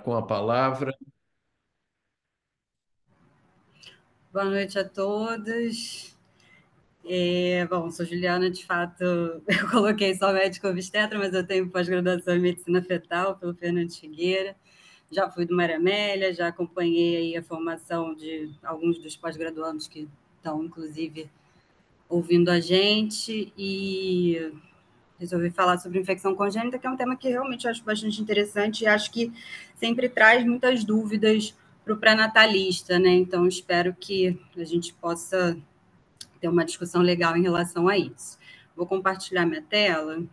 Com a palavra. Boa noite a todos. Bom, sou Juliana, de fato, eu coloquei só médico obstetra, mas eu tenho pós-graduação em medicina fetal pelo Fernando Figueira. Já fui do Maria Amélia, já acompanhei aí a formação de alguns dos pós-graduandos que estão, inclusive, ouvindo a gente e resolvi falar sobre infecção congênita, que é um tema que realmente eu acho bastante interessante e acho que sempre traz muitas dúvidas para o pré-natalista, né? Então, espero que a gente possa ter uma discussão legal em relação a isso. Vou compartilhar minha tela.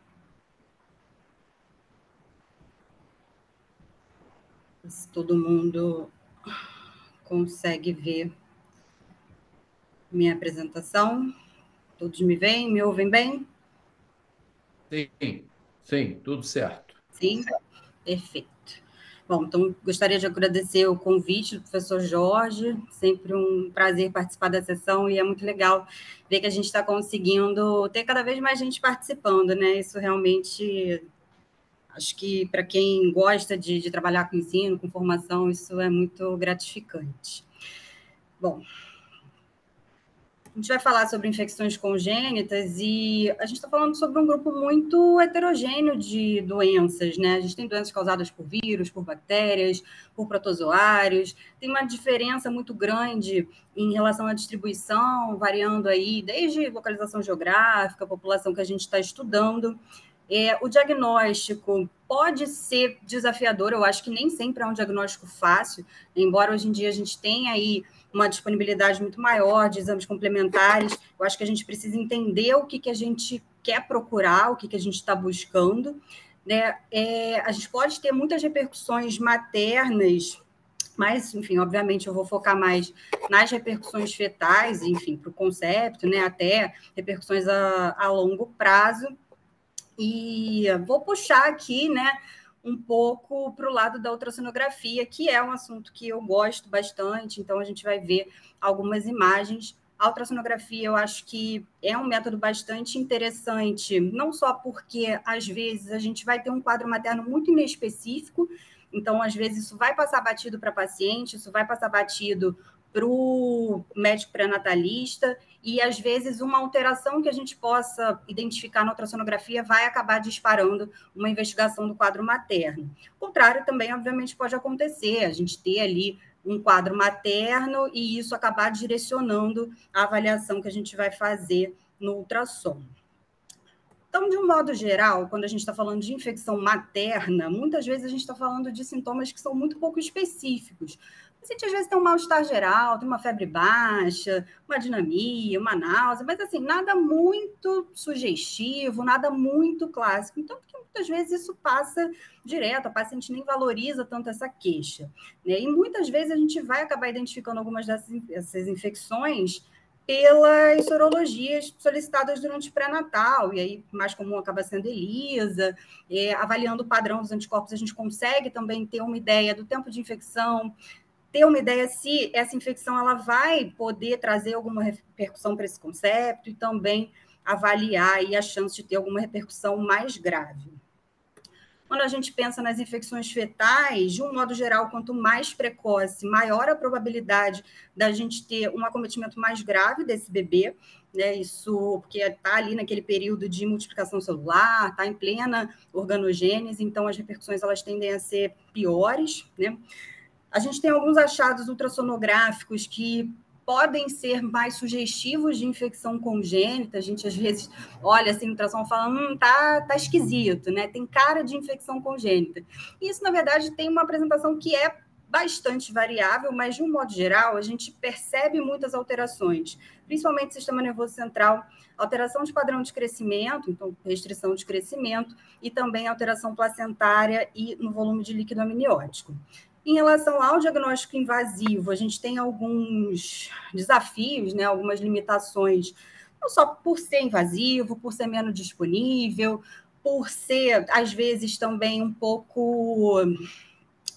Se todo mundo consegue ver minha apresentação. Todos me veem? Me ouvem bem? Sim, sim, tudo certo. Sim? Perfeito. Bom, então gostaria de agradecer o convite do professor Jorge, sempre um prazer participar da sessão e é muito legal ver que a gente está conseguindo ter cada vez mais gente participando, né? Isso realmente, acho que para quem gosta de trabalhar com ensino, com formação, isso é muito gratificante. Bom, a gente vai falar sobre infecções congênitas e a gente está falando sobre um grupo muito heterogêneo de doenças, né? A gente tem doenças causadas por vírus, por bactérias, por protozoários, tem uma diferença muito grande em relação à distribuição, variando aí desde localização geográfica, população que a gente está estudando. O diagnóstico pode ser desafiador, eu acho que nem sempre é um diagnóstico fácil, embora hoje em dia a gente tenha aí uma disponibilidade muito maior de exames complementares. Eu acho que a gente precisa entender o que a gente quer procurar, o que a gente está buscando. Né? A gente pode ter muitas repercussões maternas, mas, enfim, obviamente eu vou focar mais nas repercussões fetais, enfim, para o concepto, né? Até repercussões a longo prazo. E vou puxar aqui, né, um pouco para o lado da ultrassonografia, que é um assunto que eu gosto bastante, então a gente vai ver algumas imagens. A ultrassonografia, eu acho que é um método bastante interessante, não só porque, às vezes, a gente vai ter um quadro materno muito inespecífico, então, às vezes, isso vai passar batido para paciente, isso vai passar batido para o médico pré-natalista, e às vezes uma alteração que a gente possa identificar na ultrassonografia vai acabar disparando uma investigação do quadro materno. O contrário também, obviamente, pode acontecer, a gente ter ali um quadro materno e isso acabar direcionando a avaliação que a gente vai fazer no ultrassom. Então, de um modo geral, quando a gente está falando de infecção materna, muitas vezes a gente está falando de sintomas que são muito pouco específicos. O paciente às vezes tem um mal-estar geral, tem uma febre baixa, uma dinamia, uma náusea, mas assim, nada muito sugestivo, nada muito clássico. Então, porque muitas vezes isso passa direto, a paciente nem valoriza tanto essa queixa. Né? E muitas vezes a gente vai acabar identificando algumas dessas infecções pelas sorologias solicitadas durante o pré-natal, e aí mais comum acaba sendo ELISA, avaliando o padrão dos anticorpos, a gente consegue também ter uma ideia do tempo de infecção, ter uma ideia se essa infecção ela vai poder trazer alguma repercussão para esse concepto, e também avaliar aí a chance de ter alguma repercussão mais grave. Quando a gente pensa nas infecções fetais, de um modo geral, quanto mais precoce, maior a probabilidade da gente ter um acometimento mais grave desse bebê, né? Isso porque está ali naquele período de multiplicação celular, está em plena organogênese, então as repercussões elas tendem a ser piores, né? A gente tem alguns achados ultrassonográficos que podem ser mais sugestivos de infecção congênita. A gente, às vezes, olha assim, no ultrassom e fala, tá esquisito, né? Tem cara de infecção congênita. E isso, na verdade, tem uma apresentação que é bastante variável, mas, de um modo geral, a gente percebe muitas alterações, principalmente sistema nervoso central, alteração de padrão de crescimento, então, restrição de crescimento, e também alteração placentária e no volume de líquido amniótico. Em relação ao diagnóstico invasivo, a gente tem alguns desafios, né, algumas limitações, não só por ser invasivo, por ser menos disponível, por ser, às vezes, também um pouco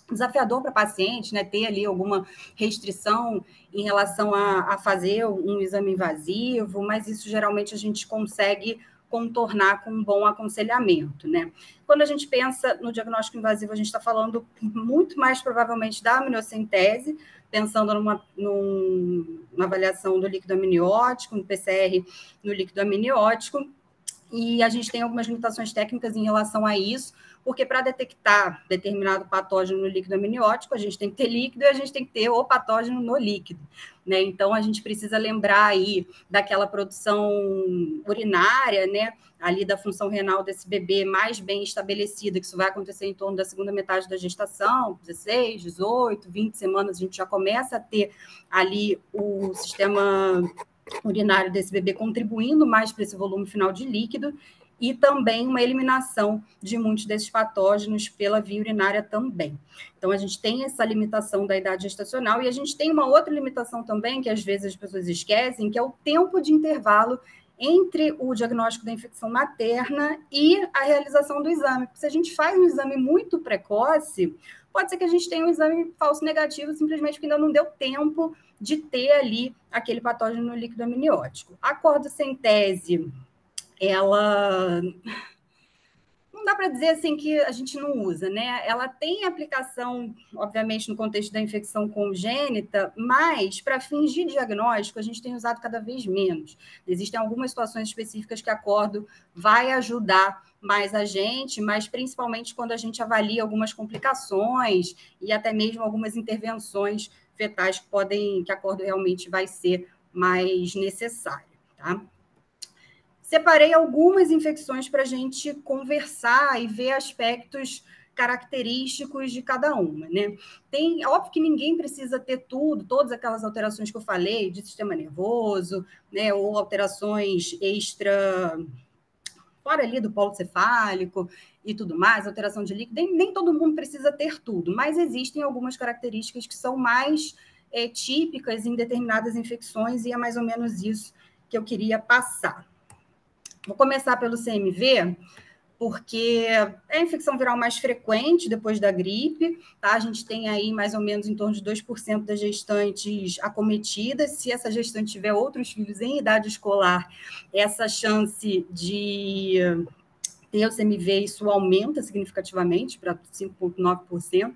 desafiador para paciente, né, ter ali alguma restrição em relação a fazer um exame invasivo, mas isso geralmente a gente consegue contornar com um bom aconselhamento, né? Quando a gente pensa no diagnóstico invasivo, a gente está falando muito mais provavelmente da amniocentese, pensando numa avaliação do líquido amniótico, no PCR no líquido amniótico, e a gente tem algumas limitações técnicas em relação a isso, porque para detectar determinado patógeno no líquido amniótico, a gente tem que ter líquido e a gente tem que ter o patógeno no líquido, né? Então, a gente precisa lembrar aí daquela produção urinária, né? Ali da função renal desse bebê mais bem estabelecida, que isso vai acontecer em torno da segunda metade da gestação, 16, 18, 20 semanas, a gente já começa a ter ali o sistema urinário desse bebê contribuindo mais para esse volume final de líquido e também uma eliminação de muitos desses patógenos pela via urinária também. Então, a gente tem essa limitação da idade gestacional e a gente tem uma outra limitação também, que às vezes as pessoas esquecem, que é o tempo de intervalo entre o diagnóstico da infecção materna e a realização do exame. Porque se a gente faz um exame muito precoce, pode ser que a gente tenha um exame falso negativo, simplesmente porque ainda não deu tempo de ter ali aquele patógeno no líquido amniótico. A cordocentese, ela não dá para dizer assim que a gente não usa, né? Ela tem aplicação, obviamente, no contexto da infecção congênita, mas para fins de diagnóstico a gente tem usado cada vez menos. Existem algumas situações específicas que a cordo vai ajudar mais a gente, mas principalmente quando a gente avalia algumas complicações e até mesmo algumas intervenções fetais que a cordo realmente vai ser mais necessária, tá? Separei algumas infecções para a gente conversar e ver aspectos característicos de cada uma, né? Óbvio que ninguém precisa ter tudo, todas aquelas alterações que eu falei, de sistema nervoso, né? Ou alterações extra, fora ali do polo cefálico e tudo mais, alteração de líquido, nem todo mundo precisa ter tudo, mas existem algumas características que são mais típicas em determinadas infecções e é mais ou menos isso que eu queria passar. Vou começar pelo CMV, porque é a infecção viral mais frequente depois da gripe, tá? A gente tem aí mais ou menos em torno de 2% das gestantes acometidas. Se essa gestante tiver outros filhos em idade escolar, essa chance de ter o CMV, isso aumenta significativamente para 5,9%.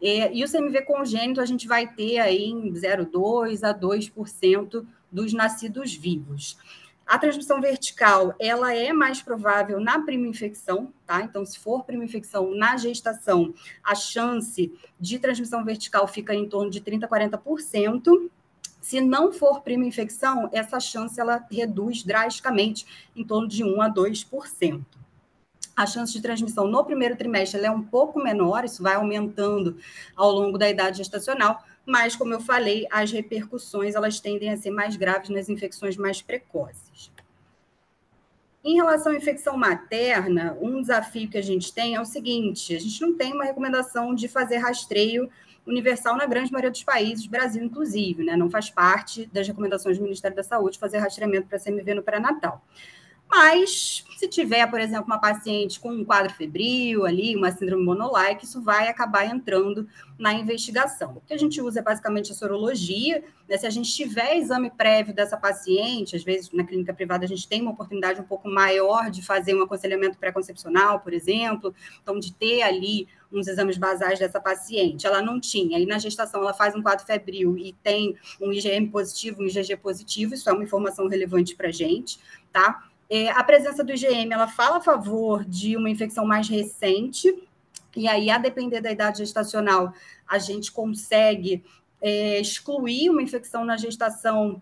E o CMV congênito a gente vai ter aí em 0,2% a 2% dos nascidos vivos. A transmissão vertical, ela é mais provável na prima infecção, tá? Então, se for prima infecção na gestação, a chance de transmissão vertical fica em torno de 30% a 40%. Se não for prima infecção, essa chance ela reduz drasticamente, em torno de 1% a 2%. A chance de transmissão no primeiro trimestre é um pouco menor, isso vai aumentando ao longo da idade gestacional, mas, como eu falei, as repercussões elas tendem a ser mais graves nas infecções mais precoces. Em relação à infecção materna, um desafio que a gente tem é o seguinte: a gente não tem uma recomendação de fazer rastreio universal na grande maioria dos países, Brasil inclusive, né? Não faz parte das recomendações do Ministério da Saúde fazer rastreamento para CMV no pré-natal. Mas, se tiver, por exemplo, uma paciente com um quadro febril ali, uma síndrome monolike, isso vai acabar entrando na investigação. O que a gente usa é basicamente a sorologia, né? Se a gente tiver exame prévio dessa paciente, às vezes na clínica privada a gente tem uma oportunidade um pouco maior de fazer um aconselhamento pré-concepcional, por exemplo, então de ter ali uns exames basais dessa paciente. Ela não tinha, aí na gestação ela faz um quadro febril e tem um IgM positivo, um IgG positivo, isso é uma informação relevante para a gente, tá? A presença do IgM, ela fala a favor de uma infecção mais recente, e aí, a depender da idade gestacional, a gente consegue excluir uma infecção na gestação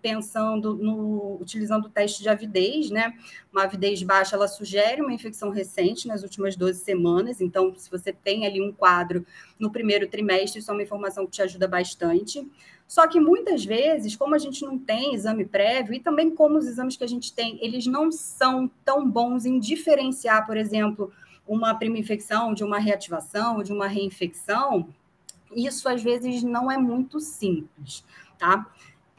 utilizando o teste de avidez, né? Uma avidez baixa, ela sugere uma infecção recente nas últimas 12 semanas, então, se você tem ali um quadro no primeiro trimestre, isso é uma informação que te ajuda bastante. Só que muitas vezes, como a gente não tem exame prévio, e também como os exames que a gente tem, eles não são tão bons em diferenciar, por exemplo, uma prima infecção de uma reativação, de uma reinfecção, isso às vezes não é muito simples, tá?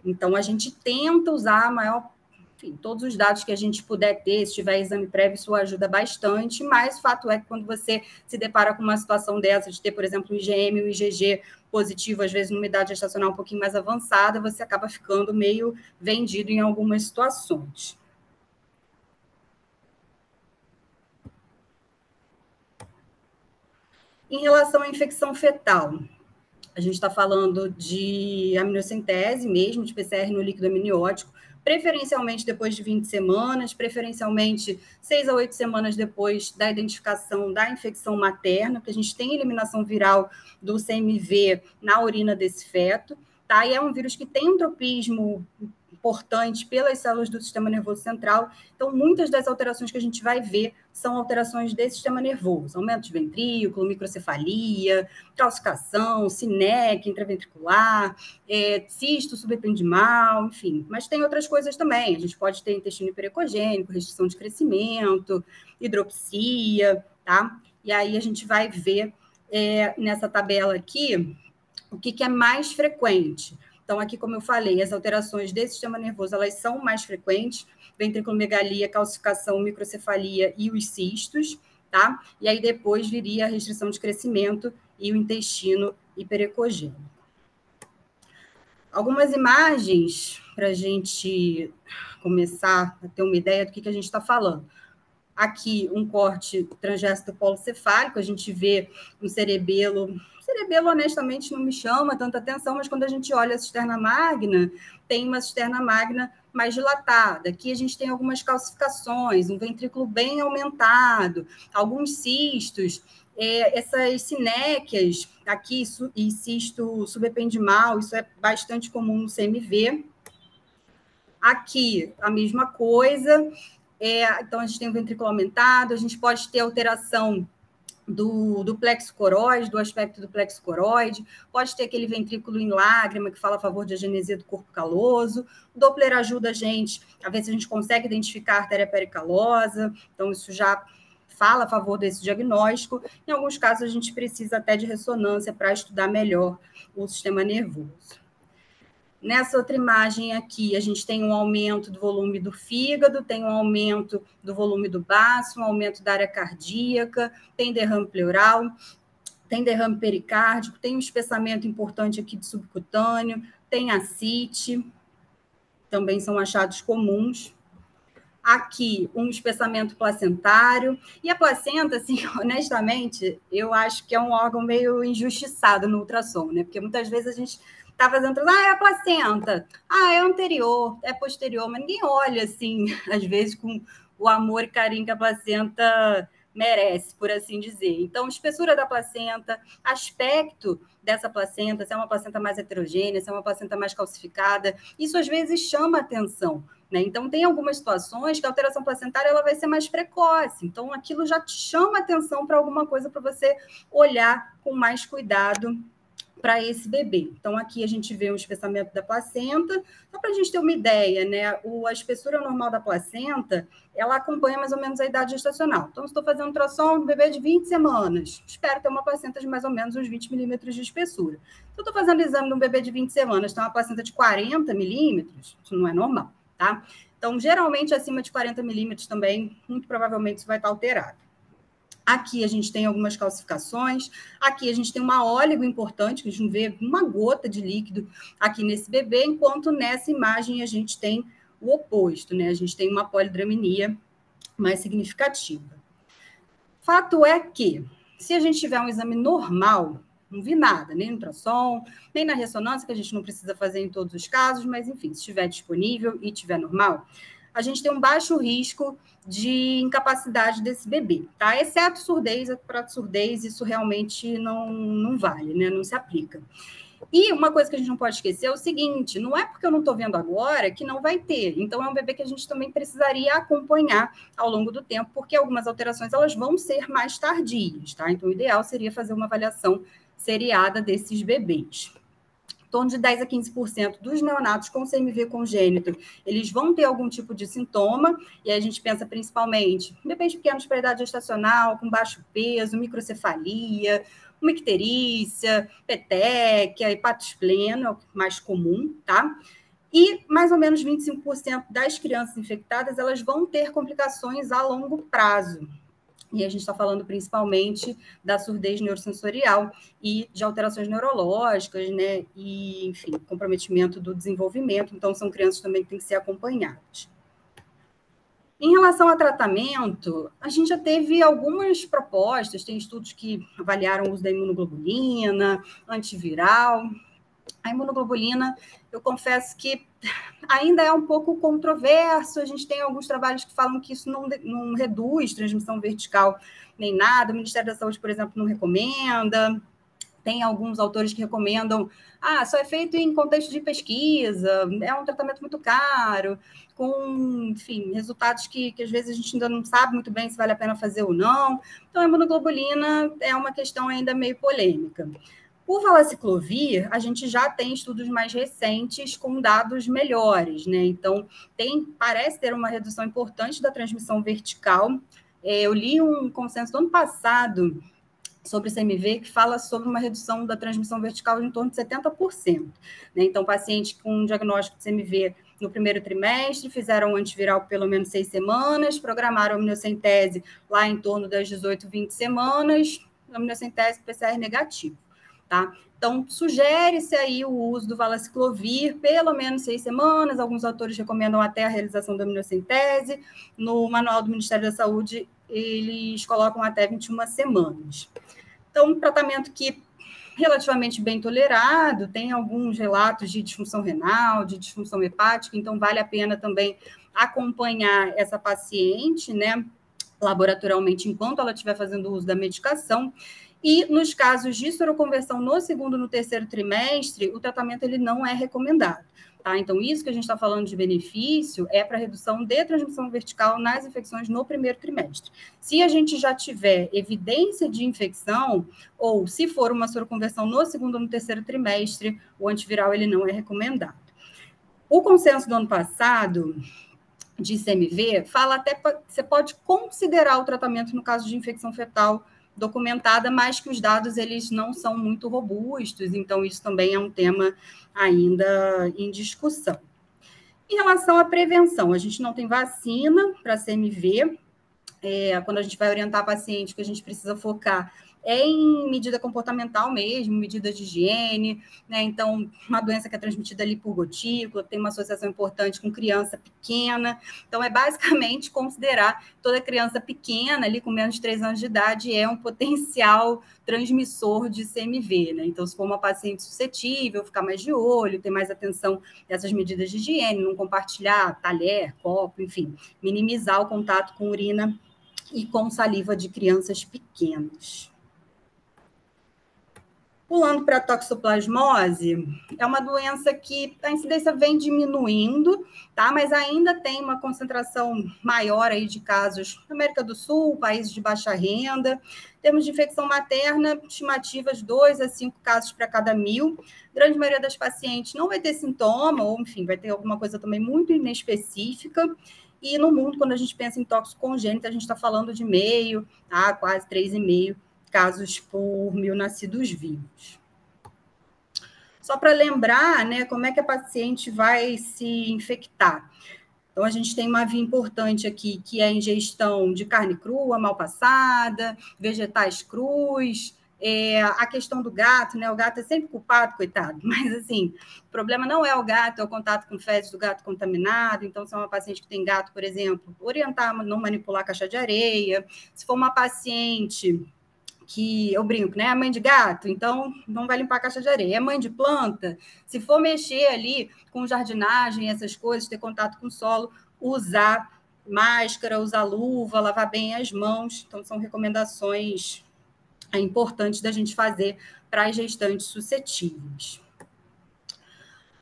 Então, a gente tenta usar a maior, enfim, todos os dados que a gente puder ter, se tiver exame prévio, isso ajuda bastante, mas o fato é que quando você se depara com uma situação dessa, de ter, por exemplo, o IgM e o IgG positivo, às vezes numa idade gestacional um pouquinho mais avançada, você acaba ficando meio vendido em algumas situações. Em relação à infecção fetal, a gente está falando de aminocentese mesmo, de PCR no líquido amniótico, preferencialmente depois de 20 semanas, preferencialmente 6 a 8 semanas depois da identificação da infecção materna, porque a gente tem eliminação viral do CMV na urina desse feto, tá? E é um vírus que tem um tropismo importante pelas células do sistema nervoso central. Então, muitas das alterações que a gente vai ver são alterações desse sistema nervoso, aumento de ventrículo, microcefalia, calcificação, SINEC intraventricular, cisto subependimal, enfim. Mas tem outras coisas também. A gente pode ter intestino hiperecogênico, restrição de crescimento, hidropsia, tá? E aí a gente vai ver nessa tabela aqui o que é mais frequente. Então, aqui, como eu falei, as alterações desse sistema nervoso, elas são mais frequentes, ventriculomegalia, calcificação, microcefalia e os cistos, tá? E aí depois viria a restrição de crescimento e o intestino hiperecogênico. Algumas imagens para a gente começar a ter uma ideia do que a gente está falando. Aqui, um corte transgésto polocefálico, a gente vê um cerebelo. Cerebelo, honestamente, não me chama tanta atenção, mas quando a gente olha a cisterna magna, tem uma cisterna magna mais dilatada. Aqui a gente tem algumas calcificações, um ventrículo bem aumentado, alguns cistos, essas sinéquias aqui e cisto subependimal, isso é bastante comum no CMV. Aqui, a mesma coisa. Então, a gente tem o ventrículo aumentado, a gente pode ter alteração do plexo coroide, do aspecto do plexo coroide, pode ter aquele ventrículo em lágrima que fala a favor de agenesia do corpo caloso. O Doppler ajuda a gente a ver se a gente consegue identificar a artéria pericalosa, então isso já fala a favor desse diagnóstico. Em alguns casos, a gente precisa até de ressonância para estudar melhor o sistema nervoso. Nessa outra imagem aqui, a gente tem um aumento do volume do fígado, tem um aumento do volume do baço, um aumento da área cardíaca, tem derrame pleural, tem derrame pericárdico, tem um espessamento importante aqui de subcutâneo, tem ascite, também são achados comuns. Aqui, um espessamento placentário. E a placenta, assim, honestamente, eu acho que é um órgão meio injustiçado no ultrassom, né? Porque muitas vezes a gente está fazendo, é a placenta, é anterior, é posterior, mas ninguém olha, assim, às vezes, com o amor e carinho que a placenta merece, por assim dizer. Então, espessura da placenta, aspecto dessa placenta, se é uma placenta mais heterogênea, se é uma placenta mais calcificada, isso às vezes chama atenção, né? Então, tem algumas situações que a alteração placentária ela vai ser mais precoce. Então, aquilo já te chama atenção para alguma coisa para você olhar com mais cuidado para esse bebê. Então, aqui a gente vê o espessamento da placenta. Só para a gente ter uma ideia, né? A espessura normal da placenta, ela acompanha mais ou menos a idade gestacional. Então, se estou fazendo ultrassom do bebê de 20 semanas, espero ter uma placenta de mais ou menos uns 20 milímetros de espessura. Se eu estou fazendo exame de um bebê de 20 semanas, tem uma placenta de 40 milímetros, isso não é normal, tá? Então, geralmente, acima de 40 milímetros também, muito provavelmente, isso vai estar alterado. Aqui a gente tem algumas calcificações, aqui a gente tem uma óligo importante, que a gente não vê uma gota de líquido aqui nesse bebê, enquanto nessa imagem a gente tem o oposto, né? A gente tem uma polidramenia mais significativa. Fato é que, se a gente tiver um exame normal, não vi nada, nem no ultrassom, nem na ressonância, que a gente não precisa fazer em todos os casos, mas enfim, se estiver disponível e estiver normal, a gente tem um baixo risco de incapacidade desse bebê, tá? Exceto surdez, para surdez, isso realmente não vale, né? Não se aplica. E uma coisa que a gente não pode esquecer é o seguinte: não é porque eu não estou vendo agora que não vai ter. Então, é um bebê que a gente também precisaria acompanhar ao longo do tempo, porque algumas alterações elas vão ser mais tardias, tá? Então, o ideal seria fazer uma avaliação seriada desses bebês. Em torno de 10 a 15% dos neonatos com CMV congênito, eles vão ter algum tipo de sintoma, e aí a gente pensa principalmente em bebês pequenos para idade gestacional, com baixo peso, microcefalia, uma icterícia, petequia, hepatos pleno, é o mais comum, tá? E mais ou menos 25% das crianças infectadas, elas vão ter complicações a longo prazo. E a gente está falando principalmente da surdez neurosensorial e de alterações neurológicas, né? E, enfim, comprometimento do desenvolvimento. Então, são crianças também que têm que ser acompanhadas. Em relação ao tratamento, a gente já teve algumas propostas, tem estudos que avaliaram o uso da imunoglobulina, antiviral. A imunoglobulina, eu confesso que ainda é um pouco controverso, a gente tem alguns trabalhos que falam que isso não reduz transmissão vertical nem nada, o Ministério da Saúde, por exemplo, não recomenda. Tem alguns autores que recomendam, só é feito em contexto de pesquisa, é um tratamento muito caro, com, enfim, resultados que às vezes a gente ainda não sabe muito bem se vale a pena fazer ou não. Então, a imunoglobulina é uma questão ainda meio polêmica. O valaciclovir, a gente já tem estudos mais recentes com dados melhores, né? Então, parece ter uma redução importante da transmissão vertical. Eu li um consenso do ano passado sobre o CMV, que fala sobre uma redução da transmissão vertical de em torno de 70%. Né? Então, pacientes com diagnóstico de CMV no primeiro trimestre, fizeram um antiviral por pelo menos 6 semanas, programaram a amniocentese lá em torno das 18, 20 semanas, amniocentese PCR negativo. Tá? Então, sugere-se aí o uso do valaciclovir, pelo menos 6 semanas, alguns autores recomendam até a realização da amniocentese, no manual do Ministério da Saúde, eles colocam até 21 semanas. Então, um tratamento que relativamente bem tolerado, tem alguns relatos de disfunção renal, de disfunção hepática, então vale a pena também acompanhar essa paciente, né, laboratorialmente, enquanto ela estiver fazendo uso da medicação. E nos casos de soroconversão no segundo e no terceiro trimestre, o tratamento ele não é recomendado. Tá? Então, isso que a gente está falando de benefício é para redução de transmissão vertical nas infecções no primeiro trimestre. Se a gente já tiver evidência de infecção, ou se for uma soroconversão no segundo ou no terceiro trimestre, o antiviral ele não é recomendado. O consenso do ano passado de CMV fala até que você pode considerar o tratamento no caso de infecção fetal documentada, mas que os dados eles não são muito robustos, então isso também é um tema ainda em discussão. Em relação à prevenção, a gente não tem vacina para CMV, quando a gente vai orientar paciente, que a gente precisa focar em medida comportamental mesmo, medidas de higiene, né? Então, uma doença que é transmitida ali por gotícula, tem uma associação importante com criança pequena. Então, é basicamente considerar toda criança pequena, ali com menos de 3 anos de idade, é um potencial transmissor de CMV, né? Então, se for uma paciente suscetível, ficar mais de olho, ter mais atenção nessas medidas de higiene, não compartilhar talher, copo, enfim, minimizar o contato com urina e com saliva de crianças pequenas. Pulando para a toxoplasmose, é uma doença que a incidência vem diminuindo, tá? Mas ainda tem uma concentração maior aí de casos na América do Sul, países de baixa renda. Em termos de infecção materna, estimativas 2 a 5 casos para cada 1.000. A grande maioria das pacientes não vai ter sintoma, ou enfim, vai ter alguma coisa também muito inespecífica. E no mundo, quando a gente pensa em tóxico congênito, a gente está falando de meio a quase 3,5 casos por 1.000 nascidos vivos. Só para lembrar, né, como é que a paciente vai se infectar. Então, a gente tem uma via importante aqui, que é a ingestão de carne crua, mal passada, vegetais crus, a questão do gato, né? O gato é sempre culpado, coitado, mas assim, o problema não é o gato, é o contato com fezes do gato contaminado. Então, se é uma paciente que tem gato, por exemplo, orientar a não manipular a caixa de areia. Se for uma paciente que eu brinco, né? É mãe de gato, então não vai limpar a caixa de areia. É mãe de planta, se for mexer ali com jardinagem, essas coisas, ter contato com o solo, usar máscara, usar luva, lavar bem as mãos. Então, são recomendações importantes da gente fazer para as gestantes suscetíveis.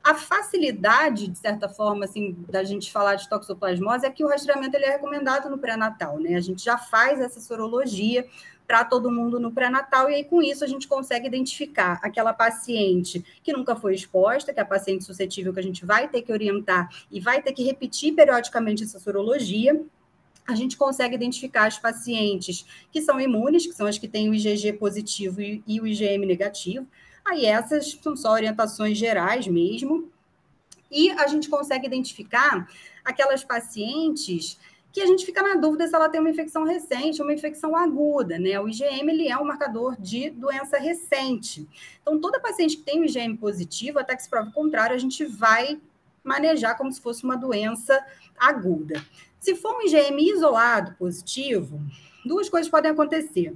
A facilidade, de certa forma, assim, da gente falar de toxoplasmose é que o rastreamento ele é recomendado no pré-natal, né? A gente já faz essa sorologia para todo mundo no pré-natal, e aí com isso a gente consegue identificar aquela paciente que nunca foi exposta, que é a paciente suscetível que a gente vai ter que orientar e vai ter que repetir periodicamente essa sorologia. A gente consegue identificar as pacientes que são imunes, que são as que têm o IgG positivo e o IgM negativo. Aí essas são só orientações gerais mesmo. E a gente consegue identificar aquelas pacientes que a gente fica na dúvida se ela tem uma infecção recente ou uma infecção aguda, né? O IgM, ele é um marcador de doença recente. Então, toda paciente que tem o IgM positivo, até que se prove o contrário, a gente vai manejar como se fosse uma doença aguda. Se for um IgM isolado positivo, duas coisas podem acontecer.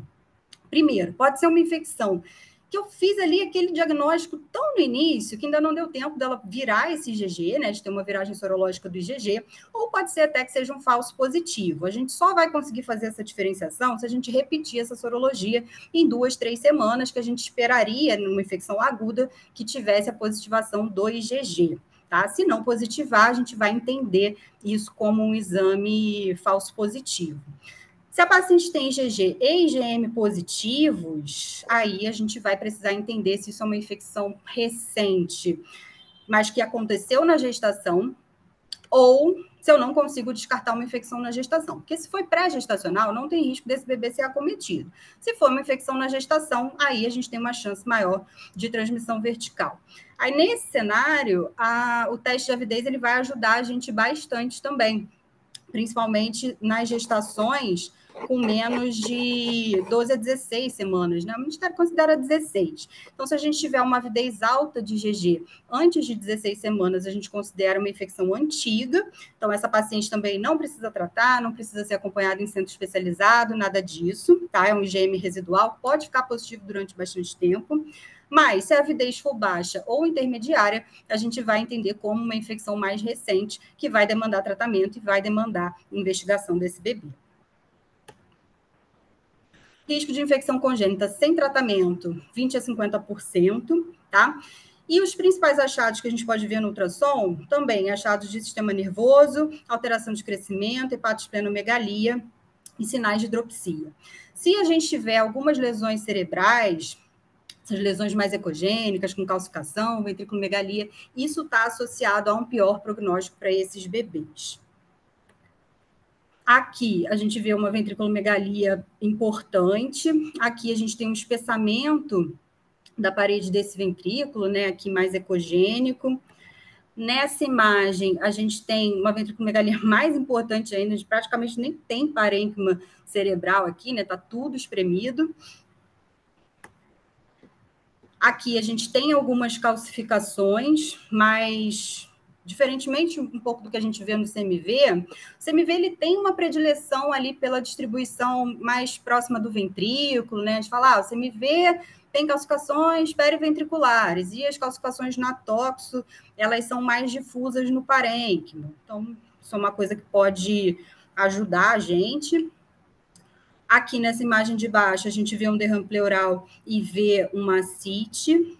Primeiro, pode ser uma infecção que eu fiz ali aquele diagnóstico tão no início que ainda não deu tempo dela virar esse IgG, né, de ter uma viragem sorológica do IgG, ou pode ser até que seja um falso positivo. A gente só vai conseguir fazer essa diferenciação se a gente repetir essa sorologia em 2, 3 semanas, que a gente esperaria numa infecção aguda que tivesse a positivação do IgG. Tá? Se não positivar, a gente vai entender isso como um exame falso positivo. Se a paciente tem IgG e IgM positivos, aí a gente vai precisar entender se isso é uma infecção recente, mas que aconteceu na gestação, ou se eu não consigo descartar uma infecção na gestação. Porque se foi pré-gestacional, não tem risco desse bebê ser acometido. Se for uma infecção na gestação, aí a gente tem uma chance maior de transmissão vertical. Aí, nesse cenário, o teste de avidez ele vai ajudar a gente bastante também, principalmente nas gestações com menos de 12 a 16 semanas, né? O Ministério considera 16. Então, se a gente tiver uma avidez alta de IgG antes de 16 semanas, a gente considera uma infecção antiga. Então, essa paciente também não precisa tratar, não precisa ser acompanhada em centro especializado, nada disso, tá? É um IgM residual, pode ficar positivo durante bastante tempo. Mas, se a avidez for baixa ou intermediária, a gente vai entender como uma infecção mais recente, que vai demandar tratamento e vai demandar investigação desse bebê. Risco de infecção congênita sem tratamento, 20 a 50%, tá? E os principais achados que a gente pode ver no ultrassom, também achados de sistema nervoso, alteração de crescimento, hepatosplenomegalia e sinais de hidropsia. Se a gente tiver algumas lesões cerebrais, essas lesões mais ecogênicas, com calcificação, ventriculomegalia, isso está associado a um pior prognóstico para esses bebês. Aqui a gente vê uma ventriculomegalia importante, aqui a gente tem um espessamento da parede desse ventrículo, né, aqui mais ecogênico. Nessa imagem, a gente tem uma ventriculomegalia mais importante ainda, a gente praticamente nem tem parênquima cerebral aqui, né, tá tudo espremido. Aqui a gente tem algumas calcificações, mas diferentemente um pouco do que a gente vê no CMV, o CMV ele tem uma predileção ali pela distribuição mais próxima do ventrículo, né? A gente fala, o CMV tem calcificações periventriculares e as calcificações na toxo, elas são mais difusas no parênquima. Então, isso é uma coisa que pode ajudar a gente. Aqui nessa imagem de baixo, a gente vê um derrame pleural e vê uma ascite.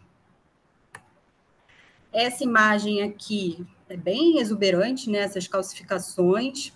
Essa imagem aqui é bem exuberante, né? Essas calcificações.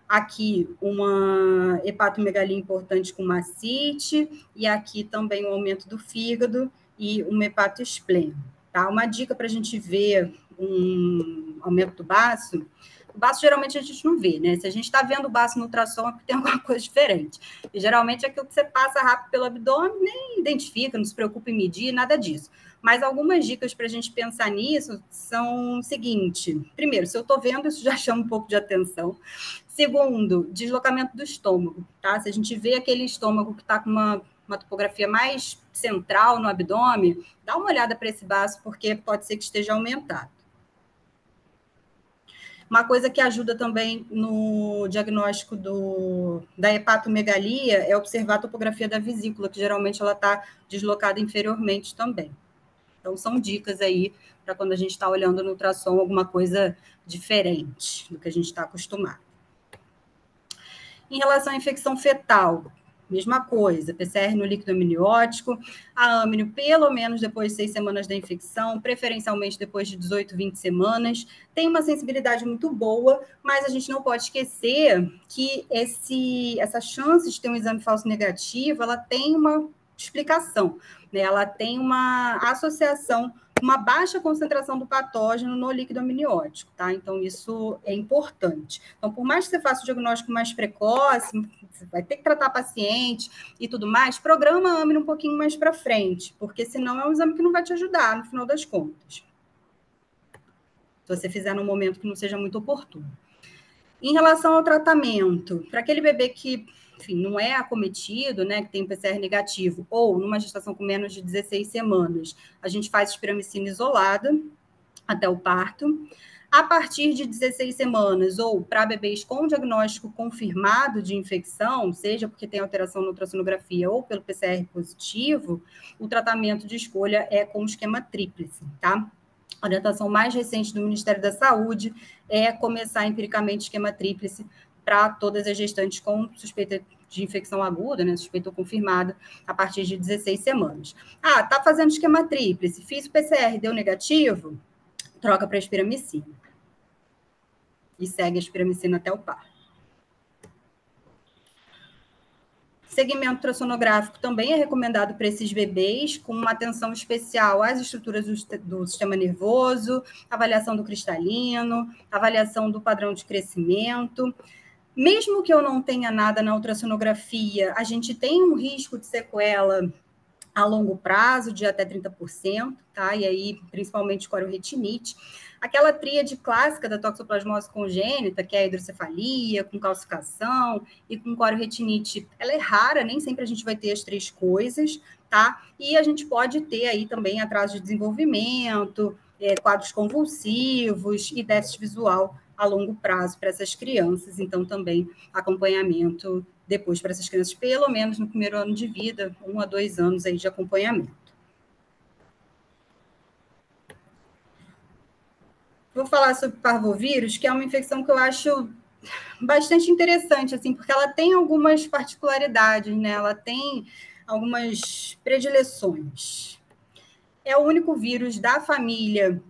Aqui, uma hepatomegalia importante com uma ascite, e aqui também o aumento do fígado e um hepatospleno. Tá? Uma dica para a gente ver um aumento do baço. O baço, geralmente, a gente não vê, né? Se a gente está vendo o baço no ultrassom, é porque tem alguma coisa diferente. E, geralmente, é aquilo que você passa rápido pelo abdômen, nem identifica, não se preocupa em medir, nada disso. Mas algumas dicas para a gente pensar nisso são o seguinte. Primeiro, se eu estou vendo, isso já chama um pouco de atenção. Segundo, deslocamento do estômago, tá? Se a gente vê aquele estômago que está com uma topografia mais central no abdômen, dá uma olhada para esse baço, porque pode ser que esteja aumentado. Uma coisa que ajuda também no diagnóstico da hepatomegalia é observar a topografia da vesícula, que geralmente ela está deslocada inferiormente também. Então, são dicas aí para quando a gente está olhando no ultrassom alguma coisa diferente do que a gente está acostumado. Em relação à infecção fetal, mesma coisa, PCR no líquido amniótico, a amnio pelo menos depois de 6 semanas da infecção, preferencialmente depois de 18, 20 semanas. Tem uma sensibilidade muito boa, mas a gente não pode esquecer que essa chance de ter um exame falso negativo, ela tem uma explicação, né? Ela tem uma associação, uma baixa concentração do patógeno no líquido amniótico, tá? Então, isso é importante. Então, por mais que você faça o diagnóstico mais precoce, você vai ter que tratar paciente e tudo mais, programa a amnion um pouquinho mais para frente, porque senão é um exame que não vai te ajudar no final das contas. Se você fizer num momento que não seja muito oportuno. Em relação ao tratamento, para aquele bebê que, enfim, não é acometido, né, que tem PCR negativo, ou numa gestação com menos de 16 semanas, a gente faz espiramicina isolada até o parto. A partir de 16 semanas, ou para bebês com diagnóstico confirmado de infecção, seja porque tem alteração na ultrassonografia ou pelo PCR positivo, o tratamento de escolha é com o esquema tríplice, tá? A orientação mais recente do Ministério da Saúde é começar empiricamente esquema tríplice para todas as gestantes com suspeita de infecção aguda, né, suspeita ou confirmada, a partir de 16 semanas. Ah, tá fazendo esquema tríplice, fiz o PCR, deu negativo, troca para espiramicina. E segue a espiramicina até o parto. Segmento ultrassonográfico também é recomendado para esses bebês, com uma atenção especial às estruturas do sistema nervoso, avaliação do cristalino, avaliação do padrão de crescimento. Mesmo que eu não tenha nada na ultrassonografia, a gente tem um risco de sequela a longo prazo, de até 30%, tá? E aí, principalmente corioretinite. Aquela tríade clássica da toxoplasmose congênita, que é a hidrocefalia, com calcificação e com corioretinite, ela é rara, nem sempre a gente vai ter as três coisas, tá? E a gente pode ter aí também atraso de desenvolvimento, quadros convulsivos e déficit visual a longo prazo para essas crianças. Então, também acompanhamento depois para essas crianças, pelo menos no primeiro ano de vida, 1 a 2 anos aí de acompanhamento. Vou falar sobre parvovírus, que é uma infecção que eu acho bastante interessante, assim, porque ela tem algumas particularidades, né? Ela tem algumas predileções. É o único vírus da família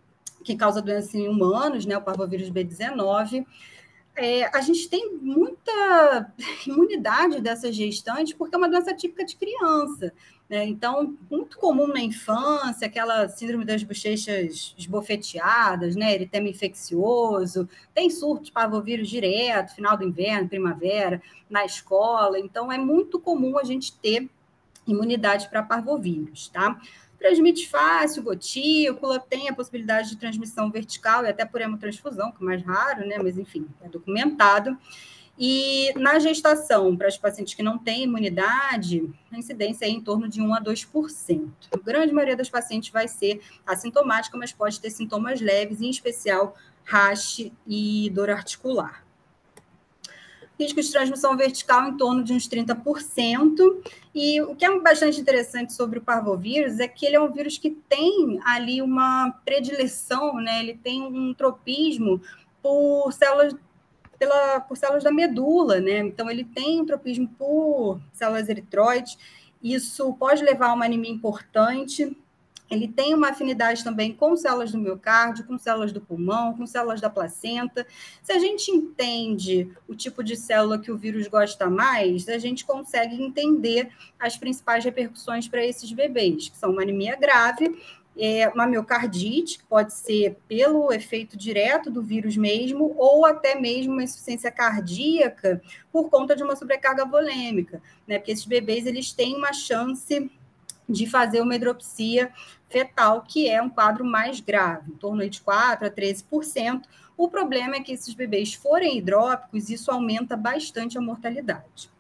que causa doença em humanos, né? O parvovírus B19. A gente tem muita imunidade dessas gestantes, porque é uma doença típica de criança, né? Então, muito comum na infância, aquela síndrome das bochechas esbofeteadas, né? Eritema infeccioso, tem surto de parvovírus direto, final do inverno, primavera, na escola. Então, é muito comum a gente ter imunidade para parvovírus, tá? Transmite fácil, gotícula, tem a possibilidade de transmissão vertical e até por hemotransfusão, que é mais raro, né? Mas, enfim, é documentado. E na gestação, para os pacientes que não têm imunidade, a incidência é em torno de 1 a 2%. A grande maioria das pacientes vai ser assintomática, mas pode ter sintomas leves, em especial rash e dor articular. Risco de transmissão vertical em torno de uns 30%. E o que é bastante interessante sobre o parvovírus é que ele é um vírus que tem ali uma predileção, né? Ele tem um tropismo por células por células da medula, né? Então, ele tem um tropismo por células eritroides. Isso pode levar a uma anemia importante. Ele tem uma afinidade também com células do miocárdio, com células do pulmão, com células da placenta. Se a gente entende o tipo de célula que o vírus gosta mais, a gente consegue entender as principais repercussões para esses bebês, que são uma anemia grave, uma miocardite, que pode ser pelo efeito direto do vírus mesmo, ou até mesmo uma insuficiência cardíaca por conta de uma sobrecarga volêmica, né? Porque esses bebês, eles têm uma chance de fazer uma hidropsia fetal, que é um quadro mais grave, em torno de 4 a 13%. O problema é que esses bebês forem hidrópicos, isso aumenta bastante a mortalidade.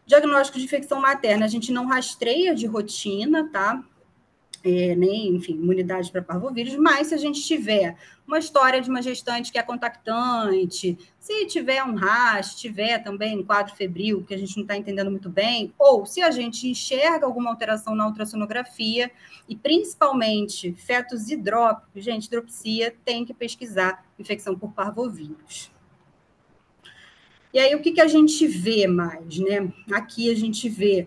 Diagnóstico de infecção materna, a gente não rastreia de rotina, tá? Nem, enfim, imunidade para parvovírus, mas se a gente tiver uma história de uma gestante que é contactante, se tiver um rash, tiver também um quadro febril, que a gente não está entendendo muito bem, ou se a gente enxerga alguma alteração na ultrassonografia, e principalmente fetos hidrópicos, gente, hidropsia, tem que pesquisar infecção por parvovírus. E aí, o que a gente vê mais, né? Aqui a gente vê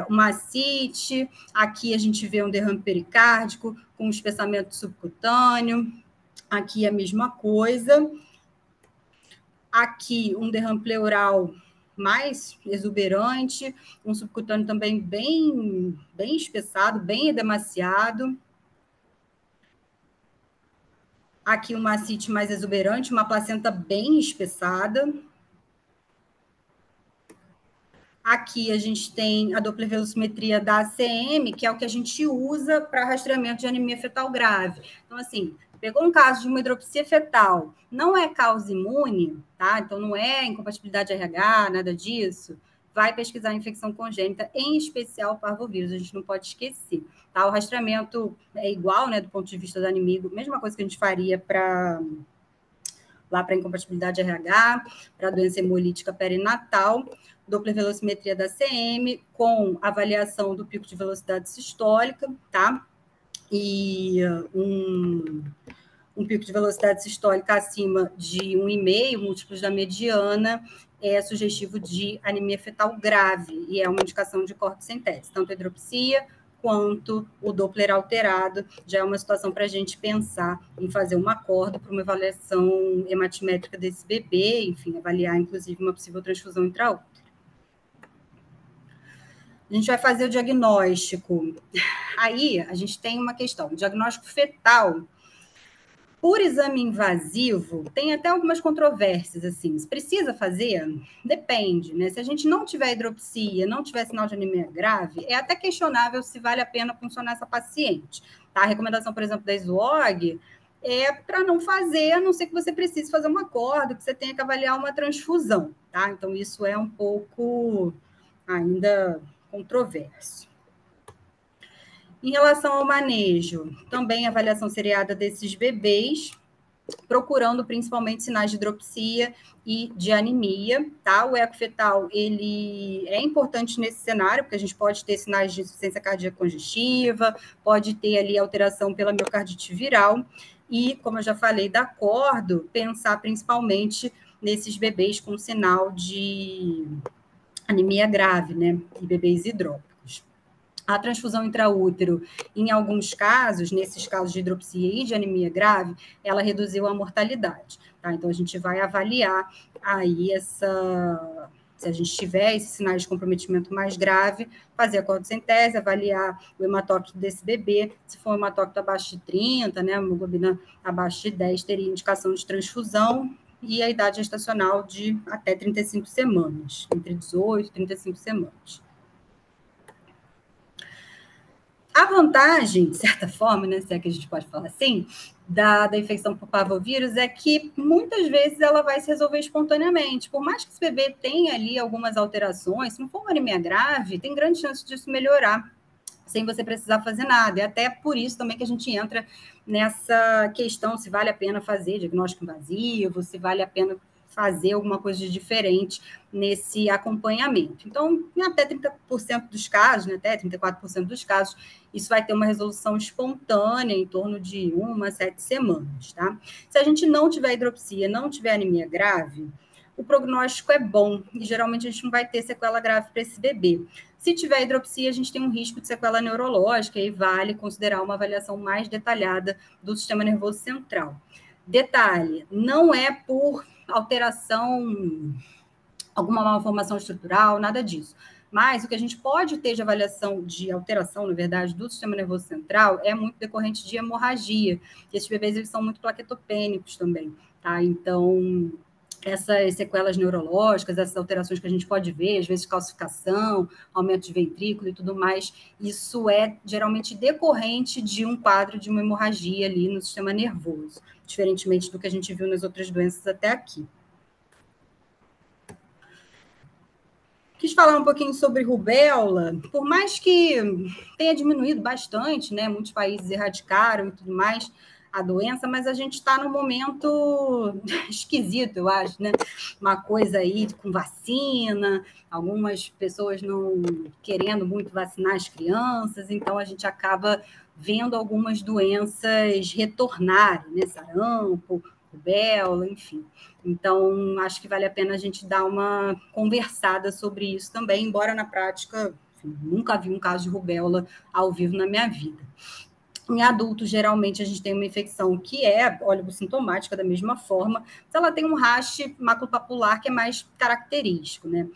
uma ascite, aqui a gente vê um derrame pericárdico com espessamento subcutâneo, aqui a mesma coisa. Aqui um derrame pleural mais exuberante, um subcutâneo também bem espessado, bem edemaciado. Aqui uma ascite mais exuberante, uma placenta bem espessada. Aqui a gente tem a dopplervelocimetria da ACM, que é o que a gente usa para rastreamento de anemia fetal grave. Então, assim, pegou um caso de uma hidropsia fetal, não é causa imune, tá? Então, não é incompatibilidade RH, nada disso. vai pesquisar a infecção congênita, em especial parvovírus, a gente não pode esquecer. Tá? O rastreamento é igual, né, do ponto de vista da anemia, mesma coisa que a gente faria para incompatibilidade RH, para doença hemolítica perinatal, Doppler velocimetria da CM, com avaliação do pico de velocidade sistólica, tá? E um pico de velocidade sistólica acima de 1,5, múltiplos da mediana, é sugestivo de anemia fetal grave, e é uma indicação de corticentese, tanto hidropsia quanto o Doppler alterado, já é uma situação para a gente pensar em fazer um acordo para uma avaliação hematimétrica desse bebê, enfim, avaliar, inclusive, uma possível transfusão intraútero. A gente vai fazer o diagnóstico. Aí, a gente tem uma questão, o diagnóstico fetal, por exame invasivo, tem até algumas controvérsias, assim. Se precisa fazer? Depende, né? Se a gente não tiver hidropsia, não tiver sinal de anemia grave, é até questionável se vale a pena funcionar essa paciente. Tá? A recomendação, por exemplo, da SWOG é para não fazer, a não ser que você precise fazer um acordo, que você tenha que avaliar uma transfusão, tá? Então, isso é um pouco ainda controverso. Em relação ao manejo, também avaliação seriada desses bebês, procurando principalmente sinais de hidropsia e de anemia, tá? O eco fetal, ele é importante nesse cenário, porque a gente pode ter sinais de insuficiência cardíaca congestiva, pode ter ali alteração pela miocardite viral, e, como eu já falei, da acordo, pensar principalmente nesses bebês com sinal de anemia grave, né? E bebês hidrópicos. A transfusão intraútero, em alguns casos, nesses casos de hidropsia e de anemia grave, ela reduziu a mortalidade. Tá? Então, a gente vai avaliar aí se a gente tiver esses sinais de comprometimento mais grave, fazer a corticentese, avaliar o hematócrito desse bebê. Se for um hematócrito abaixo de 30, né, hemoglobina abaixo de 10, teria indicação de transfusão, e a idade gestacional de até 35 semanas, entre 18 e 35 semanas. A vantagem, de certa forma, né, se é que a gente pode falar assim, da infecção por parvovírus é que muitas vezes ela vai se resolver espontaneamente. Por mais que esse bebê tenha ali algumas alterações, se não for uma anemia grave, tem grande chance disso melhorar sem você precisar fazer nada. E até por isso também que a gente entra nessa questão se vale a pena fazer diagnóstico invasivo, se vale a pena fazer alguma coisa de diferente nesse acompanhamento. Então, em até 30% dos casos, né, até 34% dos casos, isso vai ter uma resolução espontânea em torno de 1 a 7 semanas, tá? Se a gente não tiver hidropsia, não tiver anemia grave, o prognóstico é bom e geralmente a gente não vai ter sequela grave para esse bebê. Se tiver hidropsia, a gente tem um risco de sequela neurológica e vale considerar uma avaliação mais detalhada do sistema nervoso central. Detalhe, não é por alteração, alguma malformação estrutural, nada disso. Mas o que a gente pode ter de avaliação de alteração, na verdade, do sistema nervoso central é muito decorrente de hemorragia. E esses bebês eles são muito plaquetopênicos também, tá? Então, essas sequelas neurológicas, essas alterações que a gente pode ver, às vezes calcificação, aumento de ventrículo e tudo mais, isso é geralmente decorrente de um quadro de uma hemorragia ali no sistema nervoso, diferentemente do que a gente viu nas outras doenças até aqui. Quis falar um pouquinho sobre rubéola, por mais que tenha diminuído bastante, né? Muitos países erradicaram e tudo mais a doença, mas a gente está num momento esquisito, eu acho, né? Uma coisa aí com vacina, algumas pessoas não querendo muito vacinar as crianças, então a gente acaba vendo algumas doenças retornarem, né? Sarampo, rubéola, enfim. Então, acho que vale a pena a gente dar uma conversada sobre isso também, embora na prática, enfim, nunca vi um caso de rubéola ao vivo na minha vida. Em adultos, geralmente, a gente tem uma infecção que é oligossintomática da mesma forma, mas ela tem um rash maculopapular que é mais característico, né?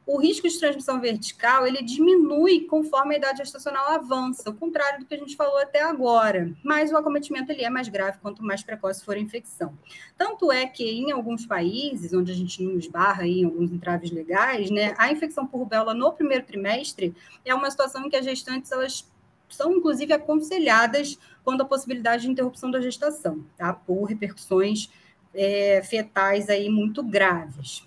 O risco de transmissão vertical, ele diminui conforme a idade gestacional avança, ao contrário do que a gente falou até agora. Mas o acometimento ele é mais grave quanto mais precoce for a infecção. Tanto é que em alguns países, onde a gente não esbarra aí em alguns entraves legais, né, a infecção por rubéola no primeiro trimestre é uma situação em que as gestantes, elas são, inclusive, aconselhadas quando a possibilidade de interrupção da gestação, tá? Por repercussões fetais aí muito graves.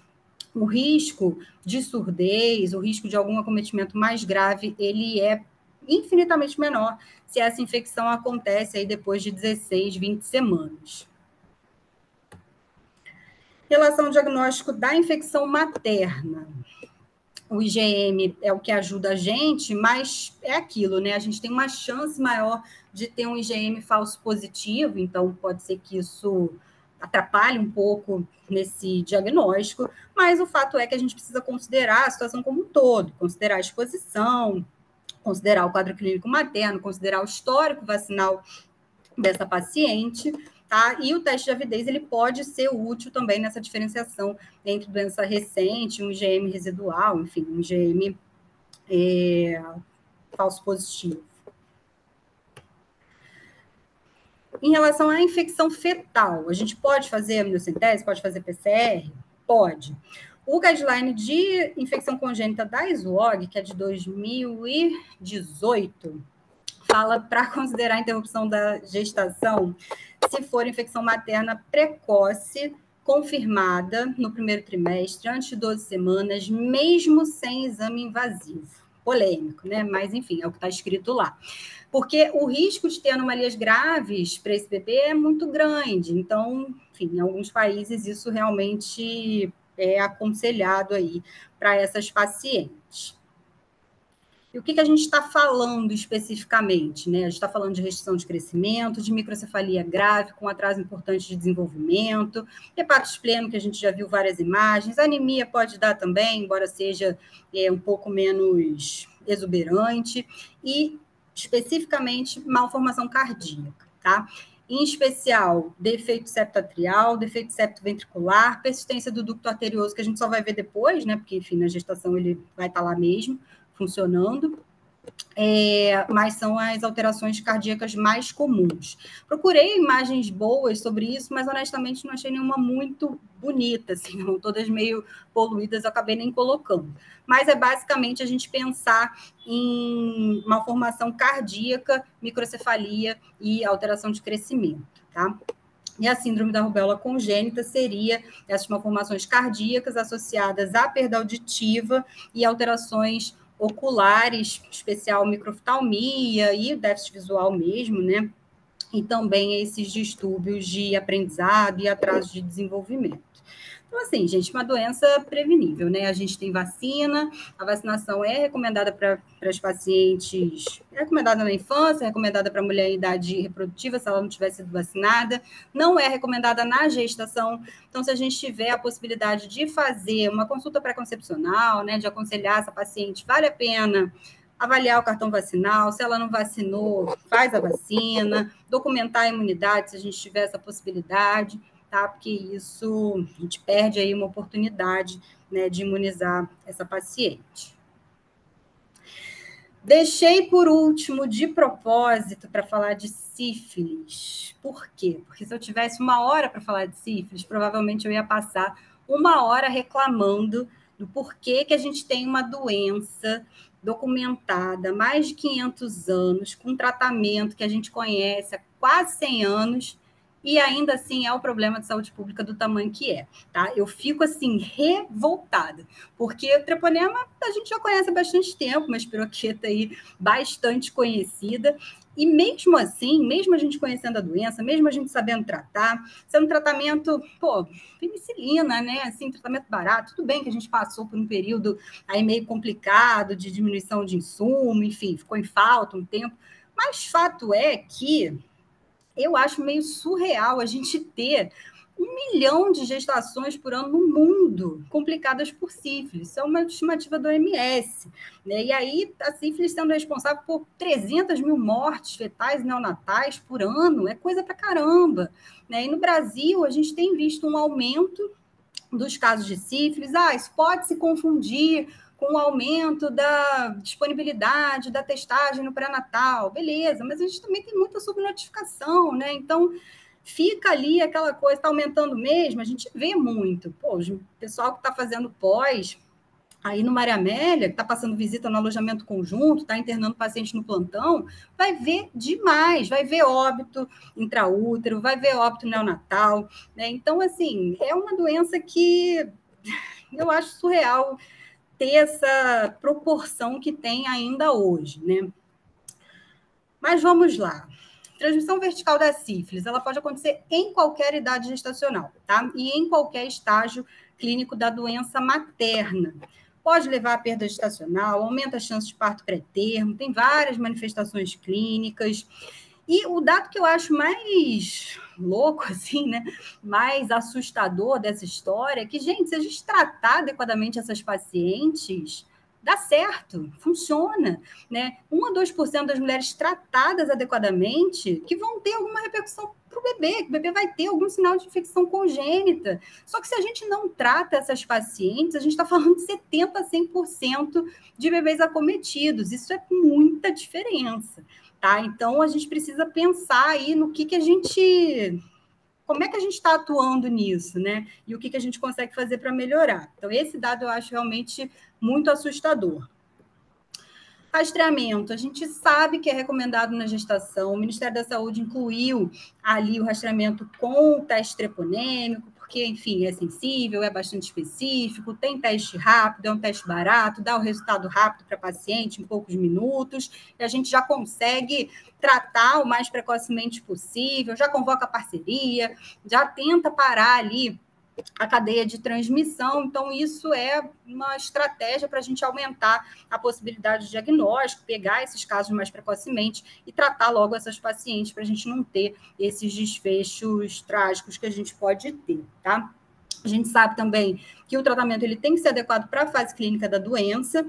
o risco de surdez, o risco de algum acometimento mais grave, ele é infinitamente menor se essa infecção acontece aí depois de 16, 20 semanas. Em relação ao diagnóstico da infecção materna, o IgM é o que ajuda a gente, mas é aquilo, né? A gente tem uma chance maior de ter um IgM falso positivo, então pode ser que isso atrapalhe um pouco nesse diagnóstico, mas o fato é que a gente precisa considerar a situação como um todo, considerar a exposição, considerar o quadro clínico materno, considerar o histórico vacinal dessa paciente, tá? E o teste de avidez, ele pode ser útil também nessa diferenciação entre doença recente, um IgM residual, enfim, um IgM falso positivo. Em relação à infecção fetal, a gente pode fazer amniocentese, pode fazer PCR? Pode. O guideline de infecção congênita da SWOG, que é de 2018, fala para considerar a interrupção da gestação se for infecção materna precoce, confirmada no primeiro trimestre, antes de 12 semanas, mesmo sem exame invasivo. Polêmico, né? Mas, enfim, é o que está escrito lá. Porque o risco de ter anomalias graves para esse bebê é muito grande. Então, enfim, em alguns países isso realmente é aconselhado aí para essas pacientes. E o que a gente está falando especificamente? Né? A gente está falando de restrição de crescimento, de microcefalia grave, com atraso importante de desenvolvimento, hepatite pleno, que a gente já viu várias imagens, anemia pode dar também, embora seja um pouco menos exuberante, e especificamente malformação cardíaca, tá? Em especial, defeito septatrial, defeito septoventricular, persistência do ducto arterioso, que a gente só vai ver depois, né? Porque, enfim, na gestação ele vai estar lá mesmo, funcionando, mas são as alterações cardíacas mais comuns. Procurei imagens boas sobre isso, mas honestamente não achei nenhuma muito bonita, assim, todas meio poluídas, eu acabei nem colocando. Mas é basicamente a gente pensar em malformação cardíaca, microcefalia e alteração de crescimento, tá? E a síndrome da rubéola congênita seria essas malformações cardíacas associadas à perda auditiva e alterações oculares, especial microftalmia e déficit visual mesmo, né? E também esses distúrbios de aprendizado e atraso de desenvolvimento. Então, assim, gente, uma doença prevenível, né? A gente tem vacina, a vacinação é recomendada para as pacientes, é recomendada na infância, é recomendada para a mulher em idade reprodutiva, se ela não tiver sido vacinada, não é recomendada na gestação. Então, se a gente tiver a possibilidade de fazer uma consulta pré-concepcional, né, de aconselhar essa paciente, vale a pena avaliar o cartão vacinal, se ela não vacinou, faz a vacina, documentar a imunidade, se a gente tiver essa possibilidade, tá? Porque isso, a gente perde aí uma oportunidade, né, de imunizar essa paciente. Deixei por último, de propósito, para falar de sífilis. Por quê? Porque se eu tivesse uma hora para falar de sífilis, provavelmente eu ia passar uma hora reclamando do porquê que a gente tem uma doença documentada há mais de 500 anos, com tratamento que a gente conhece há quase 100 anos, e ainda assim é o problema de saúde pública do tamanho que é, tá? Eu fico, assim, revoltada, porque o treponema a gente já conhece há bastante tempo, uma espiroqueta aí bastante conhecida, e mesmo assim, mesmo a gente conhecendo a doença, mesmo a gente sabendo tratar, sendo um tratamento, penicilina, né? Assim, tratamento barato, tudo bem que a gente passou por um período aí meio complicado de diminuição de insumo, enfim, ficou em falta um tempo, mas fato é que eu acho meio surreal a gente ter 1 milhão de gestações por ano no mundo complicadas por sífilis. Isso é uma estimativa do OMS. Né? E aí, a sífilis sendo responsável por 300 mil mortes fetais e neonatais por ano, é coisa pra caramba. Né? E no Brasil, a gente tem visto um aumento dos casos de sífilis. Isso pode se confundir com o aumento da disponibilidade da testagem no pré-natal, beleza, mas a gente também tem muita subnotificação, né? Então, fica ali aquela coisa, está aumentando mesmo, a gente vê muito. Pô, o pessoal que está fazendo pós, aí no Maria Amélia, que está passando visita no alojamento conjunto, está internando paciente no plantão, vai ver demais, vai ver óbito intraútero, vai ver óbito neonatal, né? Então, assim, é uma doença que eu acho surreal ter essa proporção que tem ainda hoje, né? Mas vamos lá. Transmissão vertical da sífilis, ela pode acontecer em qualquer idade gestacional, tá? E em qualquer estágio clínico da doença materna. Pode levar à perda gestacional, aumenta a chance de parto pré-termo, tem várias manifestações clínicas. E o dado que eu acho mais louco, assim, né? Mais assustador dessa história é que, gente, se a gente tratar adequadamente essas pacientes, dá certo, funciona, né? 1 a 2% das mulheres tratadas adequadamente que vão ter alguma repercussão para o bebê, que o bebê vai ter algum sinal de infecção congênita. Só que se a gente não trata essas pacientes, a gente está falando de 70% a 100% de bebês acometidos. Isso é muita diferença, tá? Então, a gente precisa pensar aí no que a gente... Como é que a gente está atuando nisso, né? E o que a gente consegue fazer para melhorar. Então, esse dado eu acho realmente muito assustador. Rastreamento, a gente sabe que é recomendado na gestação, o Ministério da Saúde incluiu ali o rastreamento com o teste treponêmico, porque, enfim, é sensível, é bastante específico, tem teste rápido, é um teste barato, dá o resultado rápido para paciente em poucos minutos, e a gente já consegue tratar o mais precocemente possível, já convoca parceria, já tenta parar ali a cadeia de transmissão. Então, isso é uma estratégia para a gente aumentar a possibilidade de diagnóstico, pegar esses casos mais precocemente e tratar logo essas pacientes para a gente não ter esses desfechos trágicos que a gente pode ter, tá? A gente sabe também que o tratamento ele tem que ser adequado para a fase clínica da doença.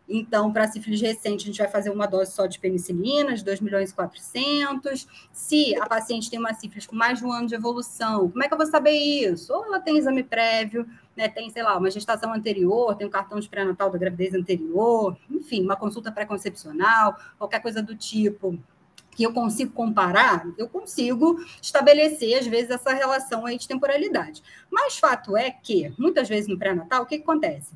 Então, para a sífilis recente, a gente vai fazer uma dose só de penicilina, de 2.400.000. Se a paciente tem uma sífilis com mais de um ano de evolução, como é que eu vou saber isso? Ou ela tem exame prévio, né, tem, sei lá, uma gestação anterior, tem um cartão de pré-natal da gravidez anterior, enfim, uma consulta pré-concepcional, qualquer coisa do tipo que eu consigo comparar, eu consigo estabelecer, às vezes, essa relação aí de temporalidade. Mas fato é que, muitas vezes no pré-natal, o que acontece?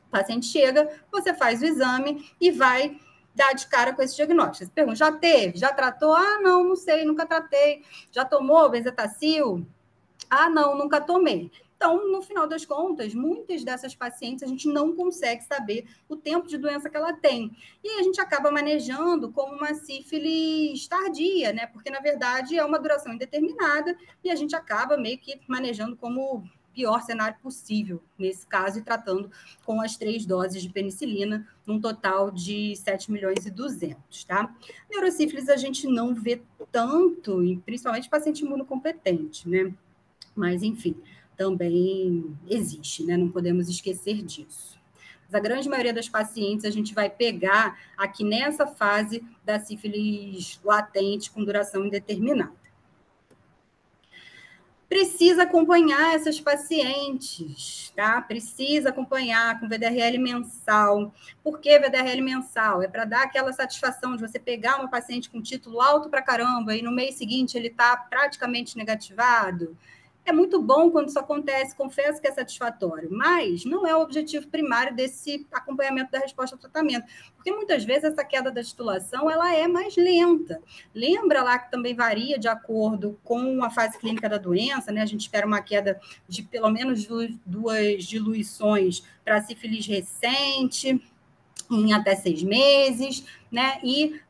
O paciente chega, você faz o exame e vai dar de cara com esse diagnóstico. Você pergunta, já teve? Já tratou? Ah, não, não sei, nunca tratei. Já tomou benzetacil? Ah, não, nunca tomei. Então, no final das contas, muitas dessas pacientes a gente não consegue saber o tempo de doença que ela tem. E a gente acaba manejando como uma sífilis tardia, né? Porque, na verdade, é uma duração indeterminada e a gente acaba meio que manejando como o pior cenário possível nesse caso e tratando com as 3 doses de penicilina, num total de 7.200.000, tá? Neurosífilis a gente não vê tanto, principalmente paciente imunocompetente, né? Mas, enfim, também existe, né? Não podemos esquecer disso. Mas a grande maioria das pacientes a gente vai pegar aqui nessa fase da sífilis latente com duração indeterminada. Precisa acompanhar essas pacientes, tá? Precisa acompanhar com VDRL mensal. Por que VDRL mensal? É para dar aquela satisfação de você pegar uma paciente com título alto para caramba e no mês seguinte ele está praticamente negativado. É muito bom quando isso acontece, confesso que é satisfatório, mas não é o objetivo primário desse acompanhamento da resposta ao tratamento, porque muitas vezes essa queda da titulação ela é mais lenta. Lembra lá que também varia de acordo com a fase clínica da doença, né? A gente espera uma queda de pelo menos duas diluições para sífilis recente, em até 6 meses, né? E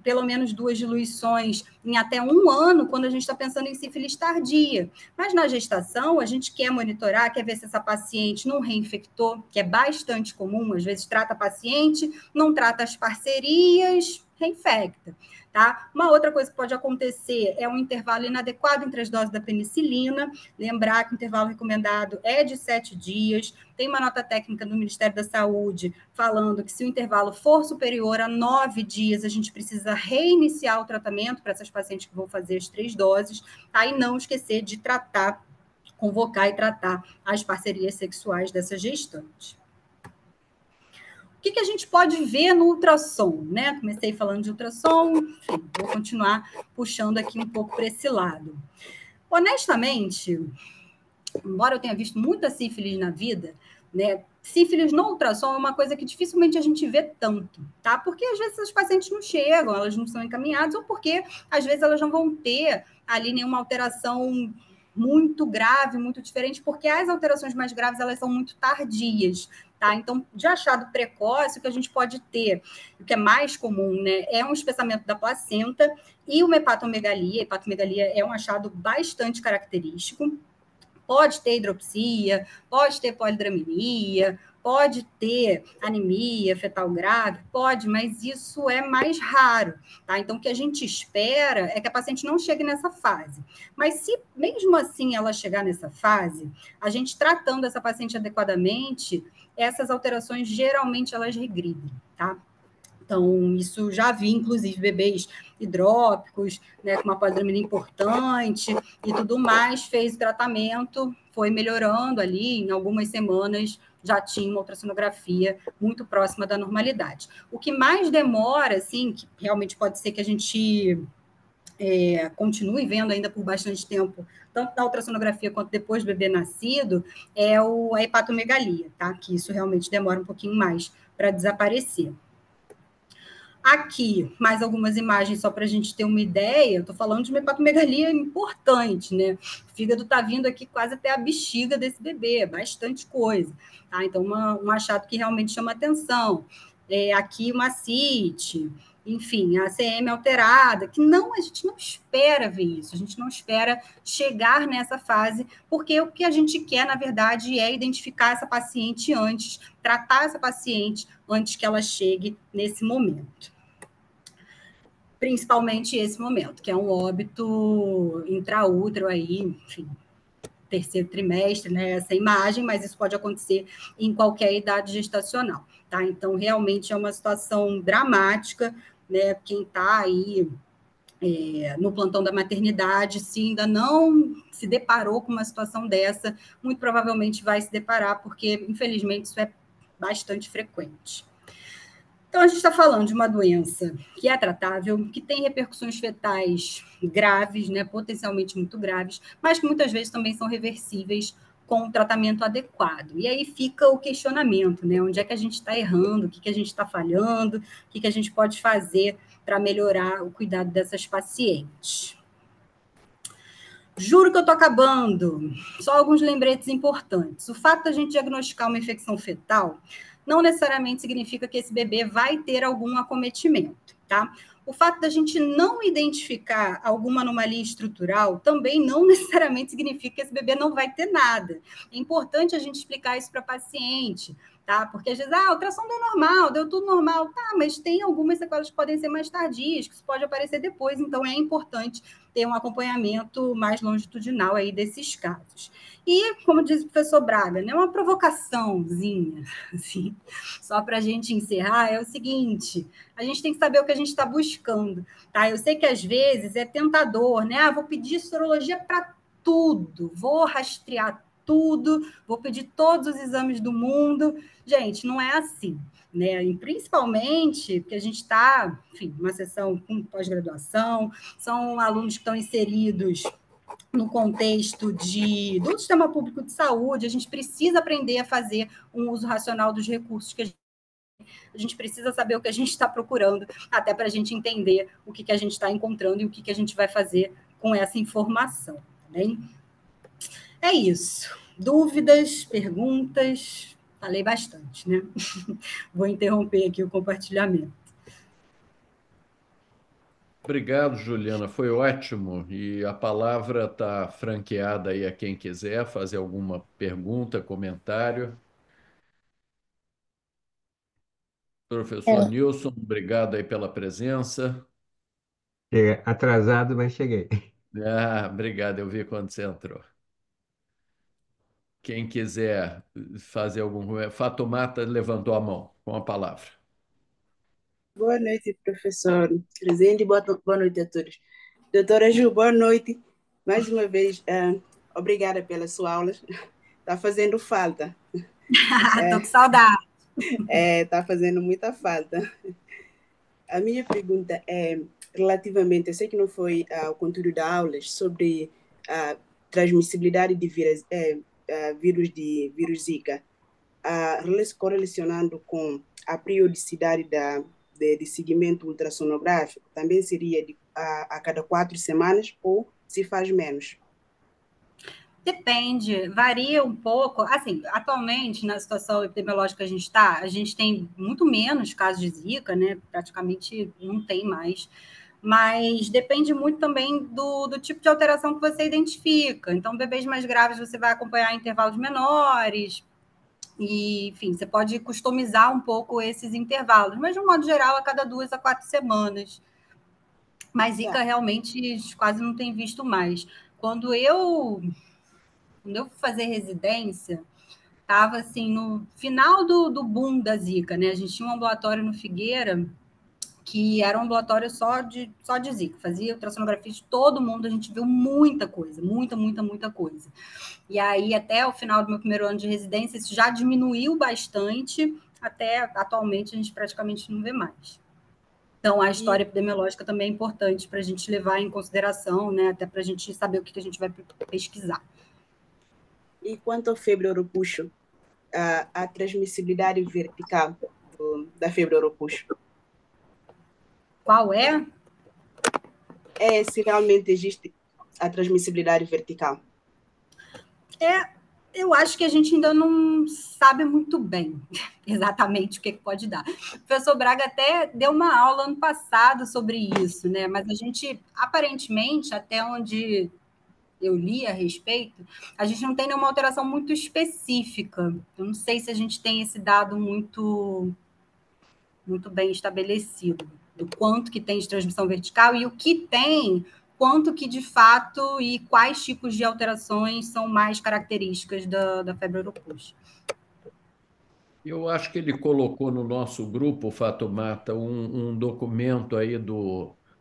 pelo menos 2 diluições em até 1 ano, quando a gente está pensando em sífilis tardia. Mas na gestação, a gente quer monitorar, quer ver se essa paciente não reinfectou, que é bastante comum, às vezes trata a paciente, não trata as parcerias, reinfecta. Tá? Uma outra coisa que pode acontecer é um intervalo inadequado entre as doses da penicilina. Lembrar que o intervalo recomendado é de 7 dias. Tem uma nota técnica do Ministério da Saúde falando que se o intervalo for superior a 9 dias, a gente precisa reiniciar o tratamento para essas pacientes que vão fazer as 3 doses, tá? E não esquecer de tratar, convocar e tratar as parcerias sexuais dessas gestantes. O que a gente pode ver no ultrassom, né? Comecei falando de ultrassom, enfim, vou continuar puxando aqui um pouco para esse lado. Honestamente, embora eu tenha visto muita sífilis na vida, né? Sífilis no ultrassom é uma coisa que dificilmente a gente vê tanto, tá? Porque às vezes os pacientes não chegam, elas não são encaminhadas, ou porque às vezes elas não vão ter ali nenhuma alteração muito grave, muito diferente, porque as alterações mais graves, elas são muito tardias, tá? Então, de achado precoce, o que a gente pode ter, o que é mais comum, né, é um espessamento da placenta e uma hepatomegalia. A hepatomegalia é um achado bastante característico. Pode ter hidropsia, pode ter polidramia, pode ter anemia fetal grave, pode, mas isso é mais raro, tá? Então, o que a gente espera é que a paciente não chegue nessa fase. Mas se mesmo assim ela chegar nessa fase, a gente tratando essa paciente adequadamente, essas alterações geralmente elas regridem, tá? Então, isso já vi, inclusive, bebês hidrópicos, né, com uma polidramina importante e tudo mais, fez o tratamento, foi melhorando ali, em algumas semanas já tinha uma ultrassonografia muito próxima da normalidade. O que mais demora, assim, que realmente pode ser que a gente continue vendo ainda por bastante tempo, tanto na ultrassonografia quanto depois do bebê nascido, é a hepatomegalia, tá? Que isso realmente demora um pouquinho mais para desaparecer. Aqui, mais algumas imagens só para a gente ter uma ideia. Estou falando de uma hepatomegalia importante, né? O fígado está vindo aqui quase até a bexiga desse bebê, bastante coisa. Tá? Então, um achado que realmente chama atenção. Aqui, uma CIT, enfim, a ACM alterada, que não, a gente não espera ver isso, a gente não espera chegar nessa fase, porque o que a gente quer, na verdade, é identificar essa paciente antes, tratar essa paciente antes que ela chegue nesse momento. Principalmente esse momento, que é um óbito intraútero aí, enfim, terceiro trimestre, né, essa imagem, mas isso pode acontecer em qualquer idade gestacional, tá? Então, realmente é uma situação dramática, né? Quem está aí no plantão da maternidade, se ainda não se deparou com uma situação dessa, muito provavelmente vai se deparar, porque, infelizmente, isso é bastante frequente. Então, a gente está falando de uma doença que é tratável, que tem repercussões fetais graves, né, potencialmente muito graves, mas que muitas vezes também são reversíveis com um tratamento adequado. E aí fica o questionamento, né? Onde é que a gente está errando, o que a gente está falhando, o que a gente pode fazer para melhorar o cuidado dessas pacientes. Juro que eu estou acabando. Só alguns lembretes importantes. O fato da gente diagnosticar uma infecção fetal não necessariamente significa que esse bebê vai ter algum acometimento, tá? O fato da gente não identificar alguma anomalia estrutural também não necessariamente significa que esse bebê não vai ter nada. É importante a gente explicar isso para a paciente, tá? Porque às vezes, a ultrassom deu normal, deu tudo normal, tá, mas tem algumas sequelas que podem ser mais tardias, que isso pode aparecer depois, então é importante ter um acompanhamento mais longitudinal aí desses casos. E, como diz o professor Braga, né, uma provocaçãozinha, assim, só para a gente encerrar, é o seguinte, a gente tem que saber o que a gente está buscando, tá? Eu sei que às vezes é tentador, né? Vou pedir sorologia para tudo, vou rastrear tudo, vou pedir todos os exames do mundo. Gente, não é assim, né? E principalmente porque a gente está, enfim, uma sessão com pós-graduação, são alunos que estão inseridos no contexto do sistema público de saúde, a gente precisa aprender a fazer um uso racional dos recursos que a gente precisa saber o que a gente está procurando, até para a gente entender o que a gente está encontrando e o que a gente vai fazer com essa informação. Tá bem? É isso. Dúvidas, perguntas? Falei bastante, né? Vou interromper aqui o compartilhamento. Obrigado, Juliana, foi ótimo. E a palavra está franqueada aí a quem quiser fazer alguma pergunta, comentário. Professor É. Nilson, obrigado aí pela presença. Atrasado, mas cheguei. Obrigado, eu vi quando você entrou. Quem quiser fazer algum. Fatomata levantou a mão com a palavra. Boa noite, professor Rezende. Boa noite a todos. Doutora Ju, boa noite. Mais uma vez, obrigada pelas suas aulas. Está fazendo falta. Estou com saudade. Está fazendo muita falta. A minha pergunta é relativamente, eu sei que não foi o conteúdo da aulas, sobre a transmissibilidade de vírus Zika, correlacionando com a periodicidade de seguimento ultrassonográfico, também seria a cada 4 semanas ou se faz menos? Depende, varia um pouco. Assim, atualmente, na situação epidemiológica que a gente tem muito menos casos de Zika, né? Praticamente não tem mais. Mas depende muito também do tipo de alteração que você identifica. Então, bebês mais graves você vai acompanhar em intervalos menores, e, enfim, você pode customizar um pouco esses intervalos, mas de um modo geral, a cada 2 a 4 semanas. Mas Zika realmente quase não tem visto mais. Quando eu quando eu fui fazer residência, estava assim, no final do boom da Zika, né? A gente tinha um ambulatório no Figueira, que era um ambulatório só de Zika, fazia ultrassonografia de todo mundo, a gente viu muita coisa, muita coisa. E aí, até o final do meu primeiro ano de residência, isso já diminuiu bastante, até atualmente a gente praticamente não vê mais. Então, a história epidemiológica também é importante para a gente levar em consideração, né? Até para a gente saber o que a gente vai pesquisar. E quanto ao febre ouro-puxo, a transmissibilidade vertical da febre ouro-puxo? Qual é? Se realmente existe a transmissibilidade vertical. Eu acho que a gente ainda não sabe muito bem exatamente o que pode dar. O professor Braga até deu uma aula ano passado sobre isso, né? Mas a gente, aparentemente, até onde eu li a respeito, a gente não tem nenhuma alteração muito específica. Eu não sei se a gente tem esse dado muito bem estabelecido, do quanto que tem de transmissão vertical e o que tem, quanto que de fato e quais tipos de alterações são mais características da febre ouro-puxa. Eu acho que ele colocou no nosso grupo, Fatumata, um documento aí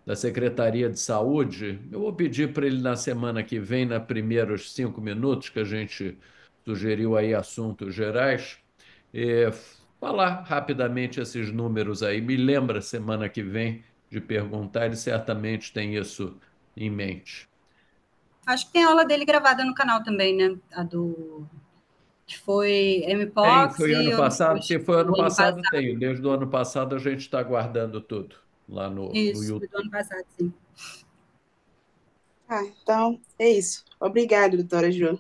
da Secretaria de Saúde. Eu vou pedir para ele na semana que vem, na primeiros 5 minutos, que a gente sugeriu aí assuntos gerais, eh, falar rapidamente esses números aí. Me lembra semana que vem de perguntar, ele certamente tem isso em mente. Acho que tem aula dele gravada no canal também, né? A do que foi Mpox Foi ano e passado, se foi ano do ano passado, passado. tenho. Desde o ano passado a gente está guardando tudo lá no Isso, YouTube. do ano passado, sim. Então, é isso. Obrigada, doutora Ju.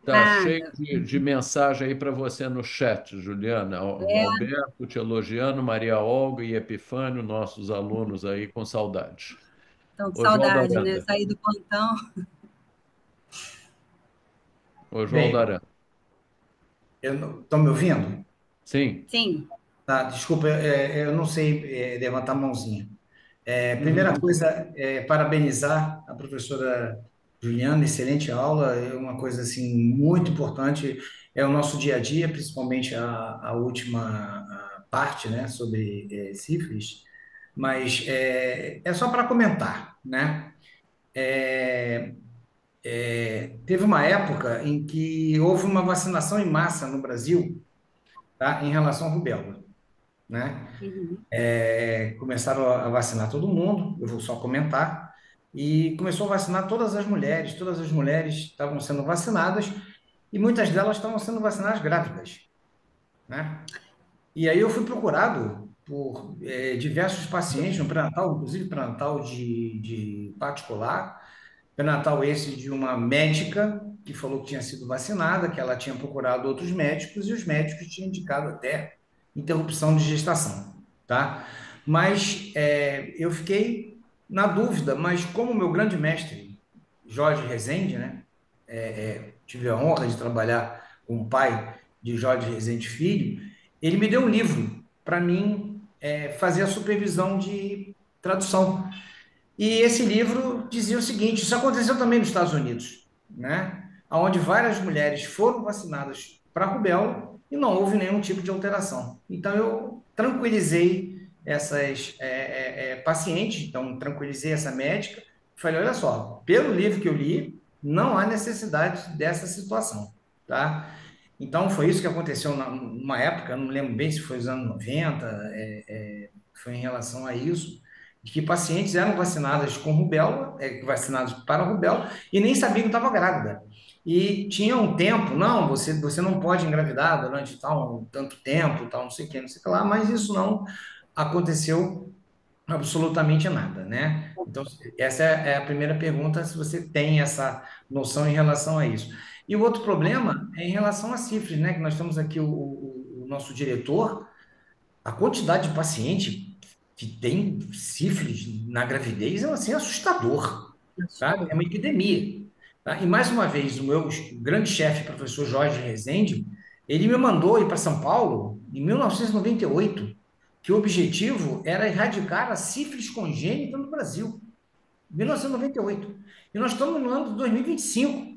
Tá cheio de mensagem aí para você no chat, Juliana. Alberto te elogiando, Maria Olga e Epifânio, nossos alunos aí com saudade. Então, com Ô, João da saudade, né? Aranda. Sair do plantão. Ô, João da Bem, Aranda. estão me ouvindo? Sim. Sim. Tá, desculpa, eu não sei levantar a mãozinha. Primeira coisa, parabenizar a professora Juliana, excelente aula, é uma coisa assim muito importante, é o nosso dia a dia, principalmente a última parte, né, sobre sífilis, mas é só para comentar, né? Teve uma época em que houve uma vacinação em massa no Brasil, tá, em relação à rubéola, né? Uhum. Começaram a vacinar todo mundo, eu vou só comentar, e começou a vacinar todas as mulheres estavam sendo vacinadas, e muitas delas estavam sendo vacinadas grávidas, né? E aí eu fui procurado por diversos pacientes no pré-natal, inclusive pré-natal de particular, pré-natal esse de uma médica que falou que tinha sido vacinada, que ela tinha procurado outros médicos, e os médicos tinham indicado até interrupção de gestação, tá? Mas eu fiquei na dúvida, mas como o meu grande mestre, Jorge Rezende, né? Tive a honra de trabalhar com o pai de Jorge Rezende Filho, ele me deu um livro para mim fazer a supervisão de tradução. E esse livro dizia o seguinte: isso aconteceu também nos Estados Unidos, né? Onde várias mulheres foram vacinadas para rubéola e não houve nenhum tipo de alteração. Então, eu tranquilizei essas pacientes, então, tranquilizei essa médica, falei: olha só, pelo livro que eu li, não há necessidade dessa situação, tá? Então, foi isso que aconteceu numa época, não lembro bem se foi nos anos 90, foi em relação a isso, de que pacientes eram vacinadas com rubéola, vacinados para rubéola, e nem sabiam que estava grávida. E tinha um tempo, não, você não pode engravidar durante tanto tempo, tal, não sei o que lá, mas isso não aconteceu Absolutamente nada, né? Então, essa é a primeira pergunta, se você tem essa noção em relação a isso. E o outro problema é em relação à sífilis, né? Que nós temos aqui o nosso diretor, a quantidade de paciente que tem sífilis na gravidez é assim, assustador, tá? É uma epidemia, tá? E mais uma vez, o meu grande chefe, professor Jorge Rezende, ele me mandou ir para São Paulo em 1998, que o objetivo era erradicar a sífilis congênita no Brasil, 1998. E nós estamos no ano de 2025.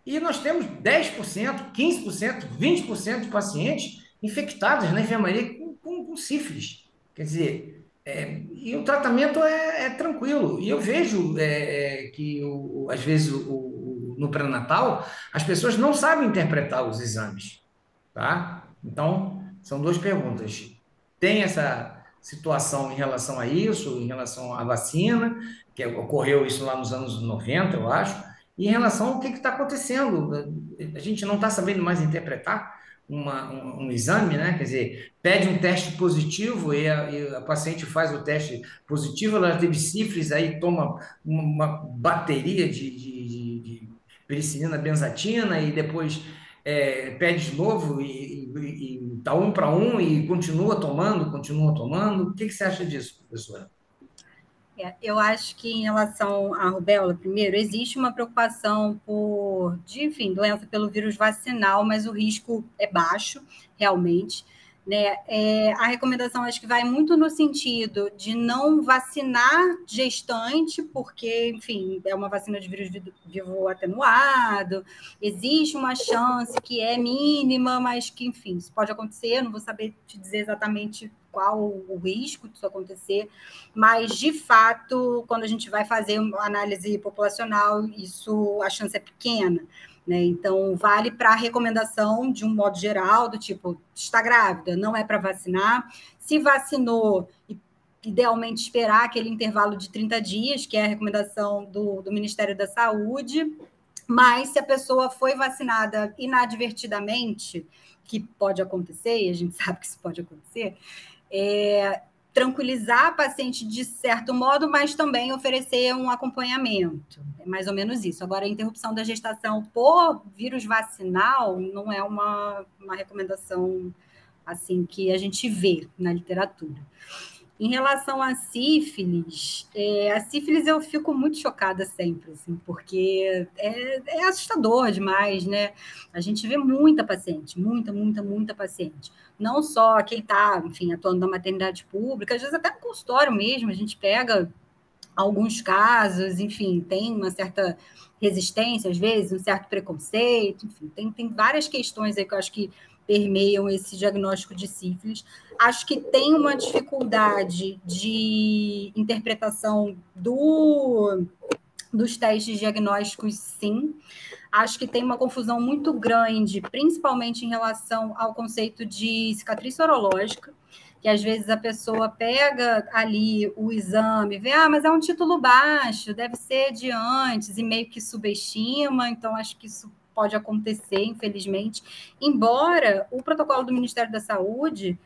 E nós temos 10%, 15%, 20% de pacientes infectados na enfermaria com sífilis. Quer dizer, e o tratamento é tranquilo. E eu vejo que, às vezes, no pré-natal, as pessoas não sabem interpretar os exames, tá? Então, são duas perguntas. Tem essa situação em relação a isso, em relação à vacina, que ocorreu isso lá nos anos 90, eu acho, e em relação ao que está acontecendo. A gente não está sabendo mais interpretar um exame, né? Quer dizer, pede um teste positivo e a paciente faz o teste positivo, ela teve sífilis, aí toma uma bateria de penicilina benzatina e depois pede de novo e tá 1 para 1 e continua tomando, continua tomando. O que você acha disso, professora? Eu acho que em relação à rubéola, primeiro, existe uma preocupação enfim, doença pelo vírus vacinal, mas o risco é baixo, realmente. Né? A recomendação acho que vai muito no sentido de não vacinar gestante, porque, enfim, é uma vacina de vírus vivo atenuado, existe uma chance que é mínima, mas que, enfim, isso pode acontecer, não vou saber te dizer exatamente qual o risco disso acontecer, mas, de fato, quando a gente vai fazer uma análise populacional, a chance é pequena. Né? Então, vale para a recomendação, de um modo geral, do tipo, está grávida, não é para vacinar. Se vacinou, idealmente esperar aquele intervalo de 30 dias, que é a recomendação do Ministério da Saúde. Mas, se a pessoa foi vacinada inadvertidamente, que pode acontecer, e a gente sabe que isso pode acontecer, tranquilizar a paciente de certo modo, mas também oferecer um acompanhamento. É mais ou menos isso. Agora, a interrupção da gestação por vírus vacinal não é uma recomendação assim que a gente vê na literatura. Em relação a sífilis eu fico muito chocada sempre, assim, porque é assustador demais, né? A gente vê muita paciente, muita paciente. Não só quem está, enfim, atuando na maternidade pública, às vezes até no consultório mesmo, a gente pega alguns casos, enfim, tem uma certa resistência, às vezes, um certo preconceito, enfim, tem várias questões aí que eu acho que permeiam esse diagnóstico de sífilis. Acho que tem uma dificuldade de interpretação dos testes diagnósticos, sim. Acho que tem uma confusão muito grande, principalmente em relação ao conceito de cicatriz sorológica, que às vezes a pessoa pega ali o exame, vê, mas é um título baixo, deve ser de antes, e meio que subestima, então acho que isso pode acontecer, infelizmente. Embora o protocolo do Ministério da Saúde,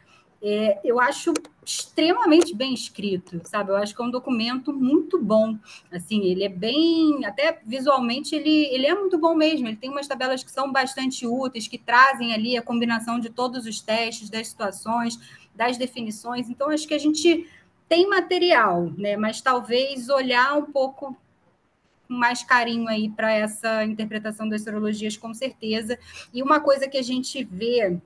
eu acho extremamente bem escrito, sabe? Eu acho que é um documento muito bom. Assim, ele é bem, até visualmente, ele é muito bom mesmo. Ele tem umas tabelas que são bastante úteis, que trazem ali a combinação de todos os testes, das situações, das definições. Então, acho que a gente tem material, né? Mas talvez olhar um pouco com mais carinho aí para essa interpretação das sorologias, com certeza. E uma coisa que a gente vê,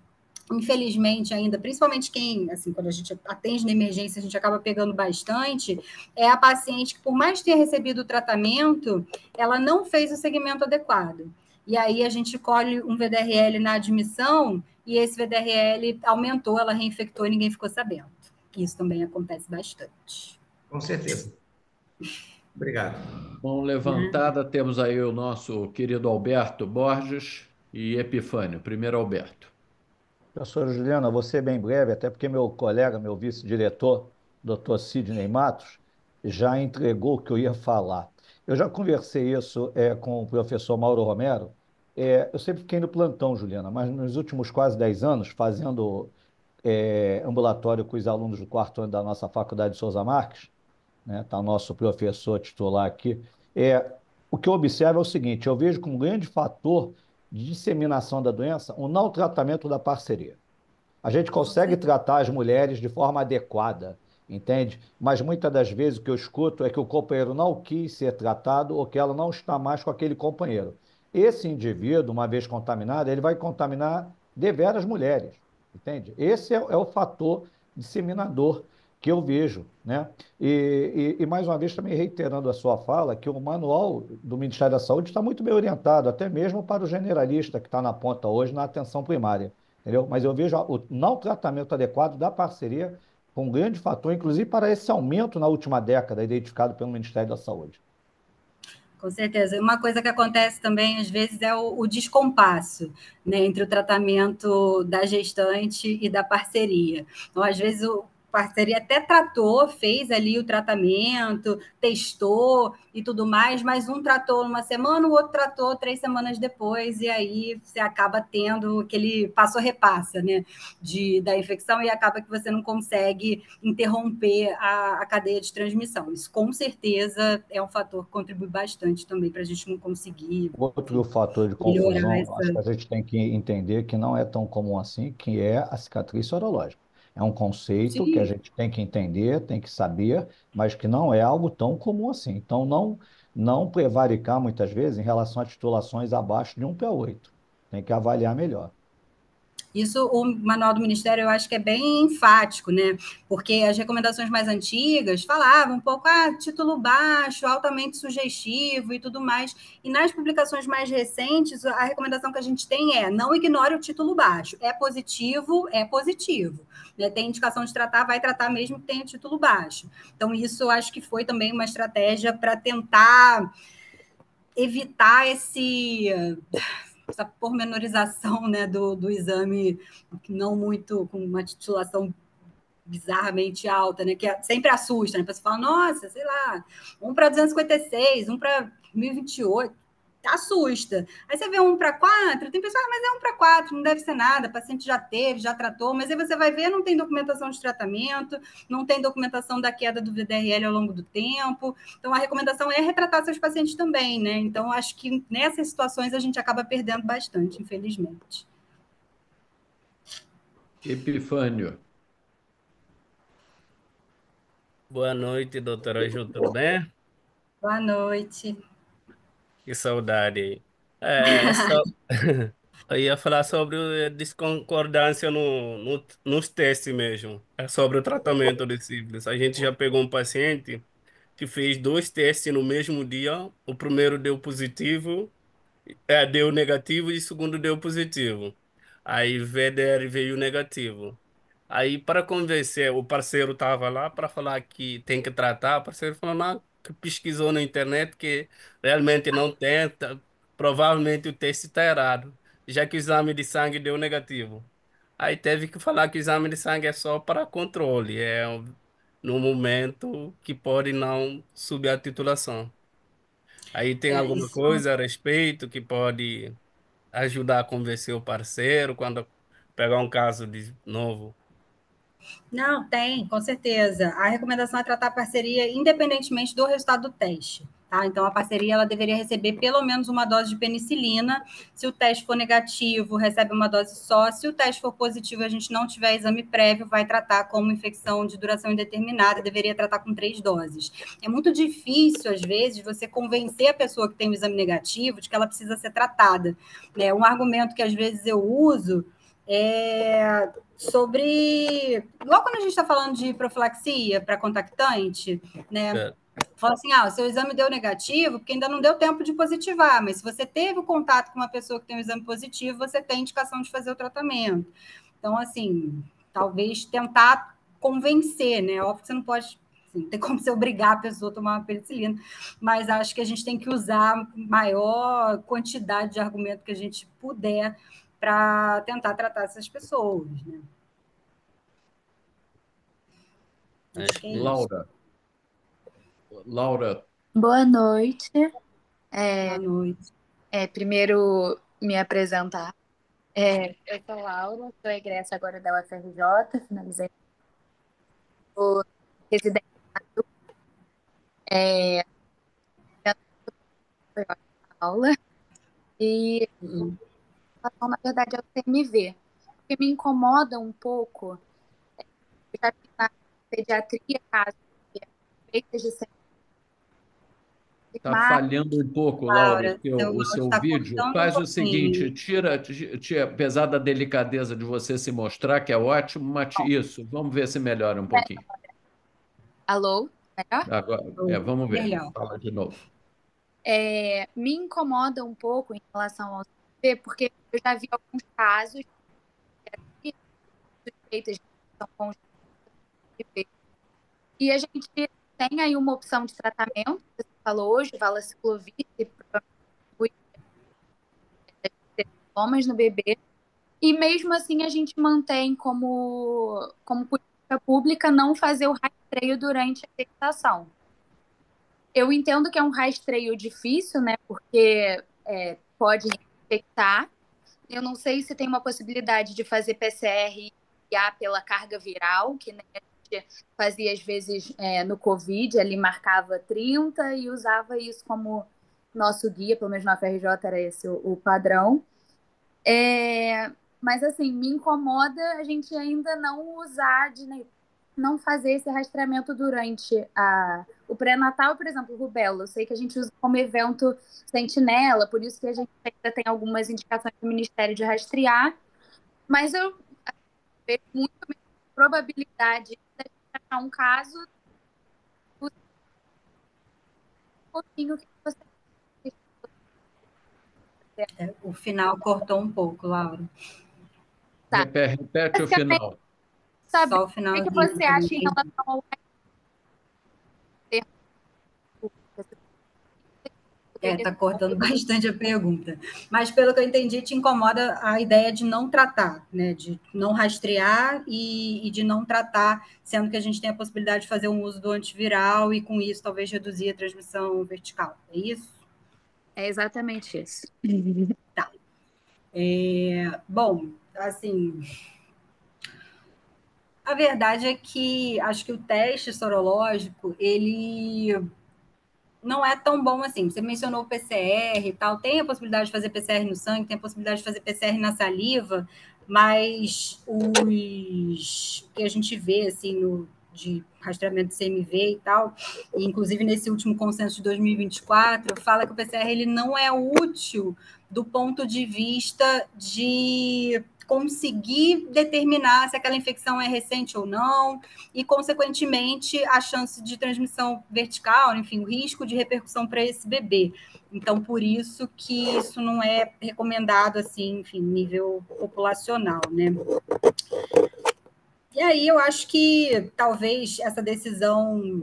infelizmente ainda, principalmente quem, assim, quando a gente atende na emergência, a gente acaba pegando bastante, é a paciente que, por mais ter recebido o tratamento, ela não fez o segmento adequado. E aí a gente colhe um VDRL na admissão e esse VDRL aumentou, ela reinfectou e ninguém ficou sabendo. Isso também acontece bastante. Com certeza. Obrigado. Mão levantada, temos aí o nosso querido Alberto Borges e Epifânio. Primeiro, Alberto. Professora Juliana, vou ser bem breve, até porque meu colega, meu vice-diretor, Dr. Sidney Matos, já entregou o que eu ia falar. Eu já conversei isso com o professor Mauro Romero. Eu sempre fiquei no plantão, Juliana, mas nos últimos quase 10 anos, fazendo ambulatório com os alunos do quarto ano da nossa Faculdade de Souza Marques, né? Está o nosso professor titular aqui. O que eu observo é o seguinte: eu vejo como grande fator de disseminação da doença o não tratamento da parceria. A gente consegue tratar as mulheres de forma adequada, entende? Mas muitas das vezes o que eu escuto é que o companheiro não quis ser tratado ou que ela não está mais com aquele companheiro. Esse indivíduo, uma vez contaminado, ele vai contaminar deveras mulheres, entende? Esse é o fator disseminador que eu vejo, né? E mais uma vez também reiterando a sua fala, que o manual do Ministério da Saúde está muito bem orientado, até mesmo para o generalista que está na ponta hoje na atenção primária, entendeu? Mas eu vejo o não tratamento adequado da parceria como um grande fator, inclusive para esse aumento na última década identificado pelo Ministério da Saúde. Com certeza. Uma coisa que acontece também, às vezes, é o descompasso, né, entre o tratamento da gestante e da parceria. Então, às vezes, o parceria até tratou, fez ali o tratamento, testou e tudo mais, mas um tratou uma semana, o outro tratou 3 semanas depois, e aí você acaba tendo aquele passo-repassa, né, da infecção, e acaba que você não consegue interromper a cadeia de transmissão. Isso, com certeza, é um fator que contribui bastante também para a gente não conseguir, Outro enfim, fator de melhorar confusão, acho que essa. a gente tem que entender que não é tão comum assim, que é a cicatriz sorológica. É um conceito que a Sim. gente tem que entender, tem que saber, mas que não é algo tão comum assim. Então, não prevaricar muitas vezes em relação a titulações abaixo de 1P8. Tem que avaliar melhor. Isso, o manual do Ministério, eu acho que é bem enfático, né? Porque as recomendações mais antigas falavam um pouco, título baixo, altamente sugestivo e tudo mais. E nas publicações mais recentes, a recomendação que a gente tem é: não ignore o título baixo. É positivo, é positivo. Né? Tem indicação de tratar, vai tratar mesmo que tenha título baixo. Então, isso eu acho que foi também uma estratégia para tentar evitar essa pormenorização, né, do exame, não muito com uma titulação bizarramente alta, né, que sempre assusta, né? A pessoa fala, nossa, sei lá, um para 256, um para 1028, assusta. Aí você vê um para 4, tem pessoas, mas é um para 4, não deve ser nada, o paciente já teve, já tratou, mas aí você vai ver, não tem documentação de tratamento, não tem documentação da queda do VDRL ao longo do tempo. Então, a recomendação é retratar seus pacientes também, né? Então, acho que nessas situações a gente acaba perdendo bastante, infelizmente. Epifânio. Boa noite, doutora Ju, tudo bem? Boa noite. Que saudade aí. É, só... Eu ia falar sobre a discordância nos testes mesmo. É sobre o tratamento de sífilis. A gente já pegou um paciente que fez 2 testes no mesmo dia. O primeiro deu positivo, deu negativo e o segundo deu positivo. Aí VDR veio negativo. Aí, para convencer, o parceiro estava lá para falar que tem que tratar. O parceiro falou, não, que pesquisou na internet que realmente não tem, provavelmente o teste está errado, já que o exame de sangue deu negativo. Aí teve que falar que o exame de sangue é só para controle, no momento que pode não subir a titulação. Aí tem alguma Isso. coisa a respeito que pode ajudar a convencer o parceiro quando pegar um caso de novo. Não, tem, com certeza. A recomendação é tratar a parceria independentemente do resultado do teste. Tá? Então, a parceria ela deveria receber pelo menos uma dose de penicilina. Se o teste for negativo, recebe uma dose só. Se o teste for positivo e a gente não tiver exame prévio, vai tratar como infecção de duração indeterminada, deveria tratar com 3 doses. É muito difícil, às vezes, você convencer a pessoa que tem o exame negativo de que ela precisa ser tratada. Né? Um argumento que às vezes eu uso é sobre. Logo quando a gente está falando de profilaxia para contactante, né? É. Fala assim: o seu exame deu negativo, porque ainda não deu tempo de positivar, mas se você teve o contato com uma pessoa que tem um exame positivo, você tem indicação de fazer o tratamento. Então, assim, talvez tentar convencer, né? Óbvio que você não pode. Assim, não tem como você obrigar a pessoa a tomar uma penicilina, mas acho que a gente tem que usar a maior quantidade de argumento que a gente puder para tentar tratar essas pessoas, né? Acho que é isso. Laura. Laura, Boa noite. Boa noite. Primeiro, me apresentar. Eu sou Laura, sou egressa agora da UFRJ, finalizei o residência. É, foi ótima a aula. E a relação, na verdade, é o CMV. O que me incomoda um pouco, eu já vi na pediatria casos de feitas de Está mas falhando um pouco, Laura, Laura, seu o áudio seu está vídeo. cortando um Faz o seguinte, pouquinho. apesar da delicadeza de você se mostrar, que é ótimo, mas isso, vamos ver se melhora um pouquinho. alô, melhor? Agora, vamos ver. Melhor. Fala de novo. Me incomoda um pouco em relação ao CMV, porque eu já vi alguns casos de suspeitas de infecção congênita do CMV. E a gente tem aí uma opção de tratamento, que você falou hoje, valaciclovir, que provavelmente sintomas no bebê. E mesmo assim a gente mantém como política pública não fazer o rastreio durante a gestação. Eu entendo que é um rastreio difícil, né? Porque pode infectar. Eu não sei se tem uma possibilidade de fazer PCR e A pela carga viral, que né, a gente fazia às vezes no Covid, ali marcava 30 e usava isso como nosso guia, pelo menos na FRJ era esse o padrão. Mas assim, me incomoda a gente ainda não usar, não fazer esse rastreamento durante o pré-natal, por exemplo, rubéola. Eu sei que a gente usa como evento sentinela, por isso que a gente ainda tem algumas indicações do Ministério de rastrear, mas eu vejo muito menos probabilidade de a gente achar um caso do pouquinho que você O final cortou um pouco, Laura. tá. Repete o final. Sabe, Só o o que finalzinho. você acha em relação ao Está cortando bastante a pergunta. Mas, pelo que eu entendi, te incomoda a ideia de não tratar, né? De não rastrear e de não tratar, sendo que a gente tem a possibilidade de fazer um uso do antiviral e, com isso, talvez reduzir a transmissão vertical. É isso? É exatamente isso. Tá. Bom, assim, a verdade é que acho que o teste sorológico, ele não é tão bom assim. Você mencionou o PCR e tal, tem a possibilidade de fazer PCR no sangue, tem a possibilidade de fazer PCR na saliva, mas os que a gente vê assim de rastreamento de CMV e tal, e inclusive nesse último consenso de 2024, fala que o PCR ele não é útil do ponto de vista de conseguir determinar se aquela infecção é recente ou não, e, consequentemente, a chance de transmissão vertical, enfim, o risco de repercussão para esse bebê. Então, por isso que isso não é recomendado, assim, enfim, nível populacional, né? E aí eu acho que talvez essa decisão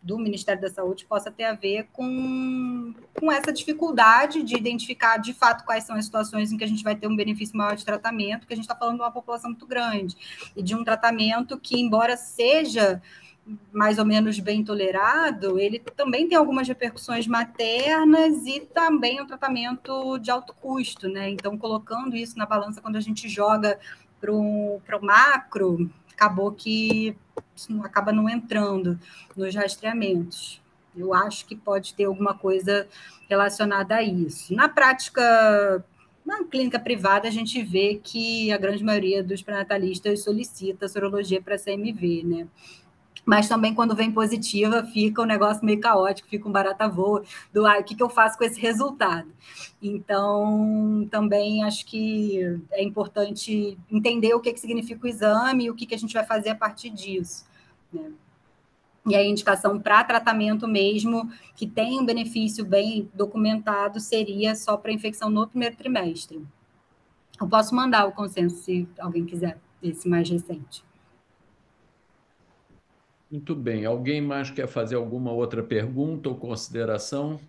do Ministério da Saúde possa ter a ver com essa dificuldade de identificar de fato quais são as situações em que a gente vai ter um benefício maior de tratamento, que a gente está falando de uma população muito grande, e de um tratamento que, embora seja mais ou menos bem tolerado, ele também tem algumas repercussões maternas e também um tratamento de alto custo, né? Então, colocando isso na balança, quando a gente joga para o macro, acabou que isso acaba não entrando nos rastreamentos. Eu acho que pode ter alguma coisa relacionada a isso. Na prática, na clínica privada, a gente vê que a grande maioria dos pré-natalistas solicita sorologia para CMV, né? Mas também, quando vem positiva, fica um negócio meio caótico, fica um barata voa do o que eu faço com esse resultado. Então, também acho que é importante entender o que significa o exame e o que a gente vai fazer a partir disso, né? E a indicação para tratamento mesmo, que tem um benefício bem documentado, seria só para infecção no primeiro trimestre. Eu posso mandar o consenso, se alguém quiser, esse mais recente. Muito bem. Alguém mais quer fazer alguma outra pergunta ou consideração?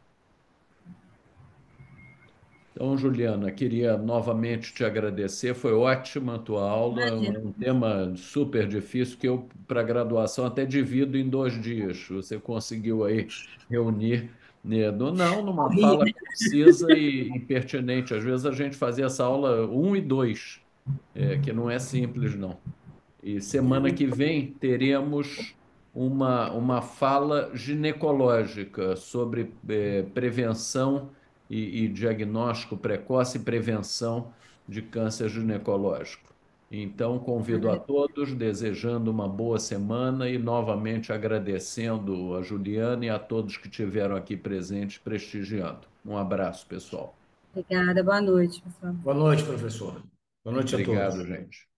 Então, Juliana, queria novamente te agradecer. Foi ótima a tua aula, um tema super difícil que eu, para graduação, até divido em 2 dias. Você conseguiu aí reunir, né, não numa fala concisa e pertinente. Às vezes a gente fazia essa aula 1 e 2, que não é simples, não. E semana que vem teremos uma fala ginecológica sobre prevenção e diagnóstico precoce e prevenção de câncer ginecológico. Então, convido a todos, desejando uma boa semana e novamente agradecendo a Juliana e a todos que estiveram aqui presentes prestigiando. Um abraço, pessoal. Obrigada, boa noite, pessoal. Boa noite, professor. Boa noite a todos. Obrigado, gente.